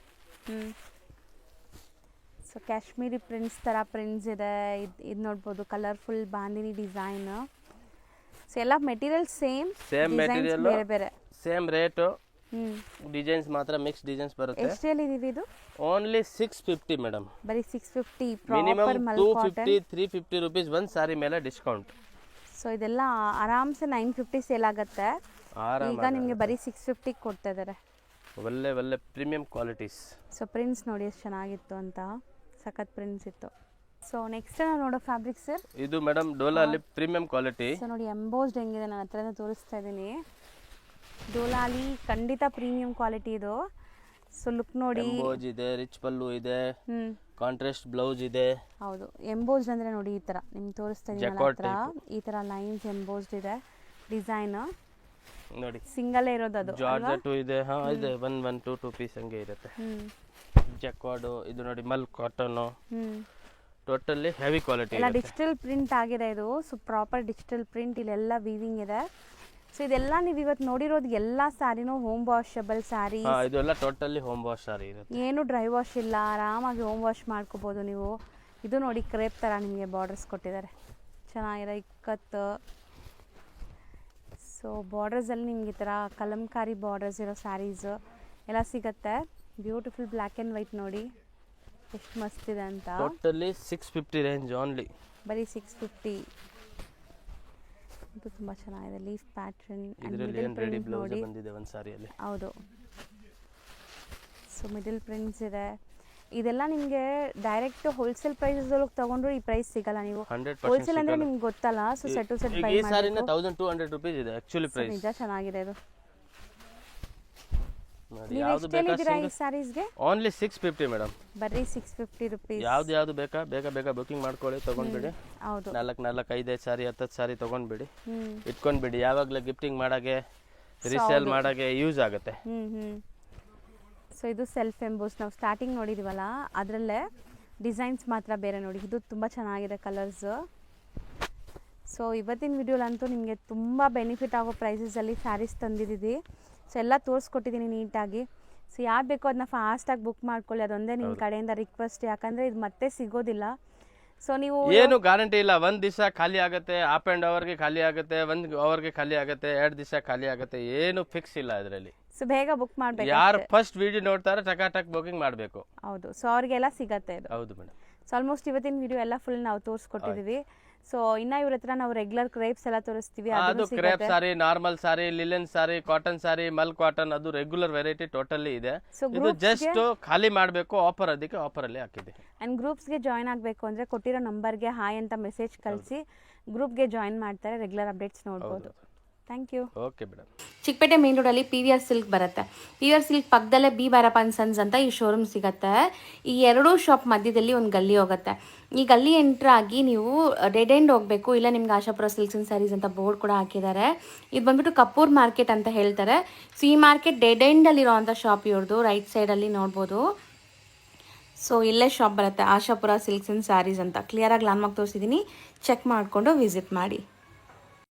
ಸೊ ಕಾಶ್ಮೀರಿ ಪ್ರಿಂಟ್ಸ್ ತರ ಪ್ರಿಂಟ್ಸ್ ಇದೆ. ಇದು ನೋಡಬಹುದು, ಕಲರ್ಫುಲ್ ಬಾಂದಿನಿ ಡಿಸೈನ್. ಸೊ ಎಲ್ಲ ಮೆಟೀರಿಯಲ್ ಸೇಮ್ ಮೆಟೀರಿಯಲ್, ಬೇರೆ ಬೇರೆ, ಸೇಮ್ ರೇಟ್. ಡಿಸೈನ್ಸ್ ಮಾತ್ರ ಮಿಕ್ಸ್ ಡಿಸೈನ್ಸ್ ಬರುತ್ತೆ. ಎಷ್ಟೇಲಿ ಇದೆ ಇದು? Only 650 madam. ಬರೀ 650. ಮಿನಿಮಮ್ 250, 350 ರುಪೀಸ್ ಒಂದ್ ಸಾರಿ ಮೇಲೆ ಡಿಸ್ಕೌಂಟ್. ಸೊ ಇದೆಲ್ಲ ಆರಾಮ್ಸೆ 950 ಸೇಲ್ ಆಗುತ್ತೆ. ಈಗ ನಿಮಗೆ ಬರೀ 650 ಕೊಡ್ತಾ ಇದ್ದಾರೆ. ಒಳ್ಳೆ ಒಳ್ಳೆ ಪ್ರೀಮಿಯಂ ಕ್ವಾಲಿಟೀಸ್. ಸೊ ಪ್ರಿಂಟ್ಸ್ ನೋಡಿ ಎಷ್ಟು ಚೆನ್ನಾಗಿತ್ತು ಅಂತ, ಸಖತ್ ಪ್ರಿಂಟ್ಸ್ ಇತ್ತು. ಸೊ ನೆಕ್ಸ್ಟ್ ನಾವು ನೋಡೋ ಫ್ಯಾಬ್ರಿಕ್ ಸರ್, ಇದು ಮೇಡಮ್ ಡೋಲಾ ಅಲ್ಲಿ ಪ್ರೀಮಿಯಂ ಕ್ವಾಲಿಟಿ. ಸೊ ನೋಡಿ ಎಂಬೋಸ್ಡ್ ಹೆಂಗಿದೆ, ನಾನು ಹತ್ರನೇ ತೋರಿಸ್ತಾ ಇದ್ದೀನಿ. ಡೋಲಾಲಿ ಖಂಡಿತ ಪ್ರೀಮಿಯಂ ಕ್ವಾಲಿಟಿ ಇದು. ಸೊ ಲುಕ್ ನೋಡಿ, ಎಂಬೋಸ್ ಇದೆ, ರಿಚ್ ಪಲ್ಲು ಇದೆ, ಕಾಂಟ್ರಾಸ್ಟ್ ಬ್ಲೌಸ್ ಇದೆ. ಹೌದು, ಎಂಬೋಸ್ಡ್ ಅಂದ್ರೆ ನೋಡಿ ಈ ತರ ನಿಮ್ಗೆ ತೋರಿಸ್ತಾ ಇದ್ದೀನಿ. ಈ ತರ ಲೈನ್ಸ್ ಎಂಬೋಸ್ಡ್ ಇದೆ. ಡಿಸೈನ್ ನೋಡಿ ಸಿಂಗಲ್ ಇರೋದು, ಅದು ಜಾರ್ಜೆಟ್ ಇದೆ. ಹಾ ಇದೆ, 1 2 ಪೀಸ್ ಹಂಗೆ ಇರುತ್ತೆ. ಜಕ್ವಾರ್ಡ್ ಇದು ನೋಡಿ, ಮಲ್ ಕಾಟನ್. Totally heavy quality. ಎಲ್ಲ ಡಿಜಿಟಲ್ ಪ್ರಿಂಟ್ ಆಗಿದೆ ಇದು. ಸೊ ಪ್ರಾಪರ್ ಡಿಜಿಟಲ್ ಪ್ರಿಂಟ್, ಇಲ್ಲೆಲ್ಲ ವೀವಿಂಗ್ ಇದೆ. ಸೊ ಇದೆಲ್ಲ ನೀವು ಇವತ್ತು ನೋಡಿರೋದು ಎಲ್ಲ ಸ್ಯಾರಿನೂ ಹೋಮ್ ವಾಷಬಲ್ ಸ್ಯಾರಿ. ಇದೆಲ್ಲ ಟೋಟಲಿ ಹೋಮ್ ವಾಶ್ ಸ್ಯಾರಿ ಇರುತ್ತೆ, ಏನು ಡ್ರೈ ವಾಶ್ ಇಲ್ಲ, ಆರಾಮಾಗಿ ಹೋಮ್ ವಾಶ್ ಮಾಡ್ಕೋಬಹುದು ನೀವು. ಇದು ನೋಡಿ ಕ್ರೇಪ್ ತರ ನಿಮಗೆ ಬಾರ್ಡರ್ಸ್ ಕೊಟ್ಟಿದ್ದಾರೆ, ಚೆನ್ನಾಗಿದೆ, ಇಕ್ಕತ್ತು. ಸೊ ಬಾರ್ಡರ್ಸ್ ಅಲ್ಲಿ ನಿಮ್ಗೆ ಈ ತರ ಕಲಂಕಾರಿ ಬಾರ್ಡರ್ಸ್ ಇರೋ ಸ್ಯಾರೀಸ್ ಎಲ್ಲ ಸಿಗುತ್ತೆ. ಬ್ಯೂಟಿಫುಲ್ ಬ್ಲ್ಯಾಕ್ ಅಂಡ್ ವೈಟ್ ನೋಡಿ ಎಷ್ಟು ಮಸ್ತ್ ಇದೆ ಅಂತ. Totally 650 range only. ಬರೀ 650. ಇದು ತುಂಬಾ ಚೆನ್ನಾಗಿದೆ, ಲೀಫ್ ಪ್ಯಾಟರ್ನ್. ಇದರಲ್ಲಿ ಏನು ರೆಡಿ ಬ್ಲೌಸ್ ಬಂದಿದೆ ಒಂದು ಸಾರಿಯಲ್ಲಿ. ಹೌದು. ಸೊ ಮಿಡಲ್ ಪ್ರಿಂಟ್ಸ್ ಇದೆ. ಇದೆಲ್ಲ ನಿಮಗೆ ಡೈರೆಕ್ಟ್ ಹೋಲ್ಸೇಲ್ ಪ್ರೈಸಸ್ ಒಳಗೆ ತಗೊಂಡ್ರು ಈ ಪ್ರೈಸ್ ಸಿಗಲ್ಲ. ನೀವು ಹೋಲ್ಸೇಲ್ ಅಂದ್ರೆ ನಿಮ್ಗೆ ಗೊತ್ತಲ್ಲ. So set to set buy ಮಾಡಿ. ಈ ಸಾರಿನ 1200 ರೂಪೀಸ್ ಇದೆ ಆಕ್ಚುಲಿ ಪ್ರೈಸ್. ನಿಜ ಚೆನ್ನಾಗಿದೆ ಇದು. ನೋಡಿ ಯಾವುದು ಬೇಕಾ ಈ ಸ್ಯಾರೀಸ್ಗೆ? Only 650 madam. ಬರೀ 650 ರೂಪೀಸ್. ಯಾವುದು ಬೇಕಾ ಬೇಗ ಬುಕಿಂಗ್ ಮಾಡ್ಕೊಳ್ಳಿ, ತಗೊಂಡ್ಬಿಡಿ. ಹೌದು, 4 5 ಸಾರಿ 10 ಸಾರಿ ತಗೊಂಡ್ಬಿಡಿ, ಇಟ್ಕೊಂಡ್ಬಿಡಿ. ಯಾವಾಗಲೂ ಗಿಫ್ಟಿಂಗ್ ಮಾಡಾಗೆ, ರೀಸೇಲ್ ಮಾಡಾಗೆ ಯೂಸ್ ಆಗುತ್ತೆ. ಸೊ ಇದು ಸೆಲ್ಫ್ ಎಂಬೋಸ್ ನಾವು ಸ್ಟಾರ್ಟಿಂಗ್ ನೋಡಿದೀವಲ್ಲ, ಅದರಲ್ಲೇ ಡಿಸೈನ್ಸ್ ಮಾತ್ರ ಬೇರೆ ನೋಡಿ. ಇದು ತುಂಬ ಚೆನ್ನಾಗಿದೆ ಕಲರ್ಸ್. ಸೊ ಇವತ್ತಿನ ವಿಡಿಯೋಲಂತೂ ನಿಮಗೆ ತುಂಬ ಬೆನಿಫಿಟ್ ಆಗೋ ಪ್ರೈಸಸಲ್ಲಿ ಸ್ಯಾರೀಸ್ ತಂದಿದ್ದೀವಿ. ಸೊ ಎಲ್ಲ ತೋರಿಸ್ಕೊಟ್ಟಿದ್ದೀನಿ ನೀಟಾಗಿ. ಸೊ ಯಾವ್ದು ಬೇಕೋ ಅದನ್ನ ಫಾಸ್ಟಾಗಿ ಬುಕ್ ಮಾಡ್ಕೊಳ್ಳಿ, ಅದೊಂದೇ ನಿಮ್ಮ ಕಡೆಯಿಂದ ರಿಕ್ವೆಸ್ಟ್. ಯಾಕಂದರೆ ಇದು ಮತ್ತೆ ಸಿಗೋದಿಲ್ಲ. ಸೊ ನೀವು ಏನು ಗ್ಯಾರಂಟಿ ಇಲ್ಲ, ಒಂದ್ ದಿವಸ ಖಾಲಿ ಆಗುತ್ತೆ, ಹಾಫ್ ಆ್ಯಂಡ್ ಅವರ್ಗೆ ಖಾಲಿ ಆಗುತ್ತೆ, 1 ಅವರ್ಗೆ ಖಾಲಿ ಆಗುತ್ತೆ, 2 ದಿವಸ ಖಾಲಿ ಆಗುತ್ತೆ, ಏನು ಫಿಕ್ಸ್ ಇಲ್ಲ ಇದರಲ್ಲಿ. ಸೊ ಬೇಗ ಬುಕ್ ಮಾಡಬೇಕು. ಯಾರು ಫಸ್ಟ್ ವಿಡಿಯೋ ನೋಡ್ತಾರೆ ಟಕ್ ಬುಕಿಂಗ್ ಮಾಡಬೇಕು. ಹೌದು, ಸೊ ಅವ್ರಿಗೆಲ್ಲ ಸಿಗತ್ತೆ ಇದು. ಹೌದು ಮೇಡಮ್. ಸೊ ಆಲ್ಮೋಸ್ಟ್ ಇವತ್ತಿನ ವಿಡಿಯೋ ಎಲ್ಲ ಫುಲ್ ನಾವು ತೋರಿಸ್ಕೊಟ್ಟಿದ್ದೀವಿ. ಸೊ ಇನ್ನ ಇವ್ರ ಹತ್ರ ನಾವು ರೆಗ್ಯುಲರ್ ಕ್ರೇಪ್ಸ್ ಎಲ್ಲ ತೋರಿಸ್ತೀವಿ. ಅದು ಕ್ರೇಪ್ ಸಾರಿ, ನಾರ್ಮಲ್ ಸಾರಿ, ಲಿಲೆನ್ ಸಾರಿ, ಕಾಟನ್ ಸಾರಿ, ಮಲ್ ಕಾಟನ್, ಅದು ರೆಗ್ಯುಲರ್ ವೆರೈಟಿ ಟೋಟಲಿ ಇದೆ. ಇದು ಜಸ್ಟ್ ಖಾಲಿ ಮಾಡಬೇಕು, ಆಫರ್ ಅದಕ್ಕೆ ಆಫರ್ ಅಲ್ಲಿ ಹಾಕಿದೆ. ಅಂಡ್ ಗ್ರೂಪ್ಸ್ಗೆ ಜಾಯ್ನ್ ಆಗಬೇಕು ಅಂದ್ರೆ ಕೊಟ್ಟಿರೋ ನಂಬರ್ಗೆ ಹಾಯ್ ಅಂತ ಮೆಸೇಜ್ ಕಳಿಸಿ ಗ್ರೂಪ್ಗೆ ಜಾಯ್ನ್ ಮಾಡ್ತಾರೆ. ರೆಗ್ಯುಲರ್ ಅಪ್ಡೇಟ್ಸ್ ನೋಡ್ಬೋದು. Thank you. Okay madam. Chickpet main ರೋಡಲ್ಲಿ PVR ಸಿಲ್ಕ್ ಬರುತ್ತೆ. PVR ಸಿಲ್ಕ್ ಪಕ್ಕದಲ್ಲೇ ಬಿ ಬಾರಪ್ಪ ಅಂಡ್ ಸನ್ಸ್ ಅಂತ ಈ ಶೋರೂಮ್ ಸಿಗುತ್ತೆ. ಈ ಎರಡೂ ಶಾಪ್ ಮಧ್ಯದಲ್ಲಿ ಒಂದು ಗಲ್ಲಿ ಹೋಗುತ್ತೆ. ಈ ಗಲ್ಲಿ ಎಂಟ್ರ್ ಆಗಿ ನೀವು ಡೆಡ್ ಎಂಡ್ ಹೋಗಬೇಕು, ಇಲ್ಲ ನಿಮ್ಗೆ ಆಶಾಪುರ ಸಿಲ್ಕ್ಸ್ ಅಂಡ್ ಸ್ಯಾರೀಸ್ ಅಂತ ಬೋರ್ಡ್ ಕೂಡ ಹಾಕಿದ್ದಾರೆ. ಇದು ಬಂದ್ಬಿಟ್ಟು ಕಪೂರ್ ಮಾರ್ಕೆಟ್ ಅಂತ ಹೇಳ್ತಾರೆ. ಸೊ ಈ ಮಾರ್ಕೆಟ್ ಡೆಡ್ ಎಂಡಲ್ಲಿರೋವಂಥ ಶಾಪ್ ಇವ್ರದ್ದು. ರೈಟ್ ಸೈಡಲ್ಲಿ ನೋಡ್ಬೋದು. ಸೊ ಇಲ್ಲೇ ಶಾಪ್ ಬರುತ್ತೆ ಆಶಾಪುರ ಸಿಲ್ಕ್ಸ್ ಆ್ಯಂಡ್ ಸ್ಯಾರೀಸ್ ಅಂತ ಕ್ಲಿಯರಾಗಿ ಲ್ಯಾಂಡ್ಮಾರ್ಕ್ ತೋರಿಸಿದ್ದೀನಿ, ಚೆಕ್ ಮಾಡಿಕೊಂಡು ವಿಸಿಟ್ ಮಾಡಿ.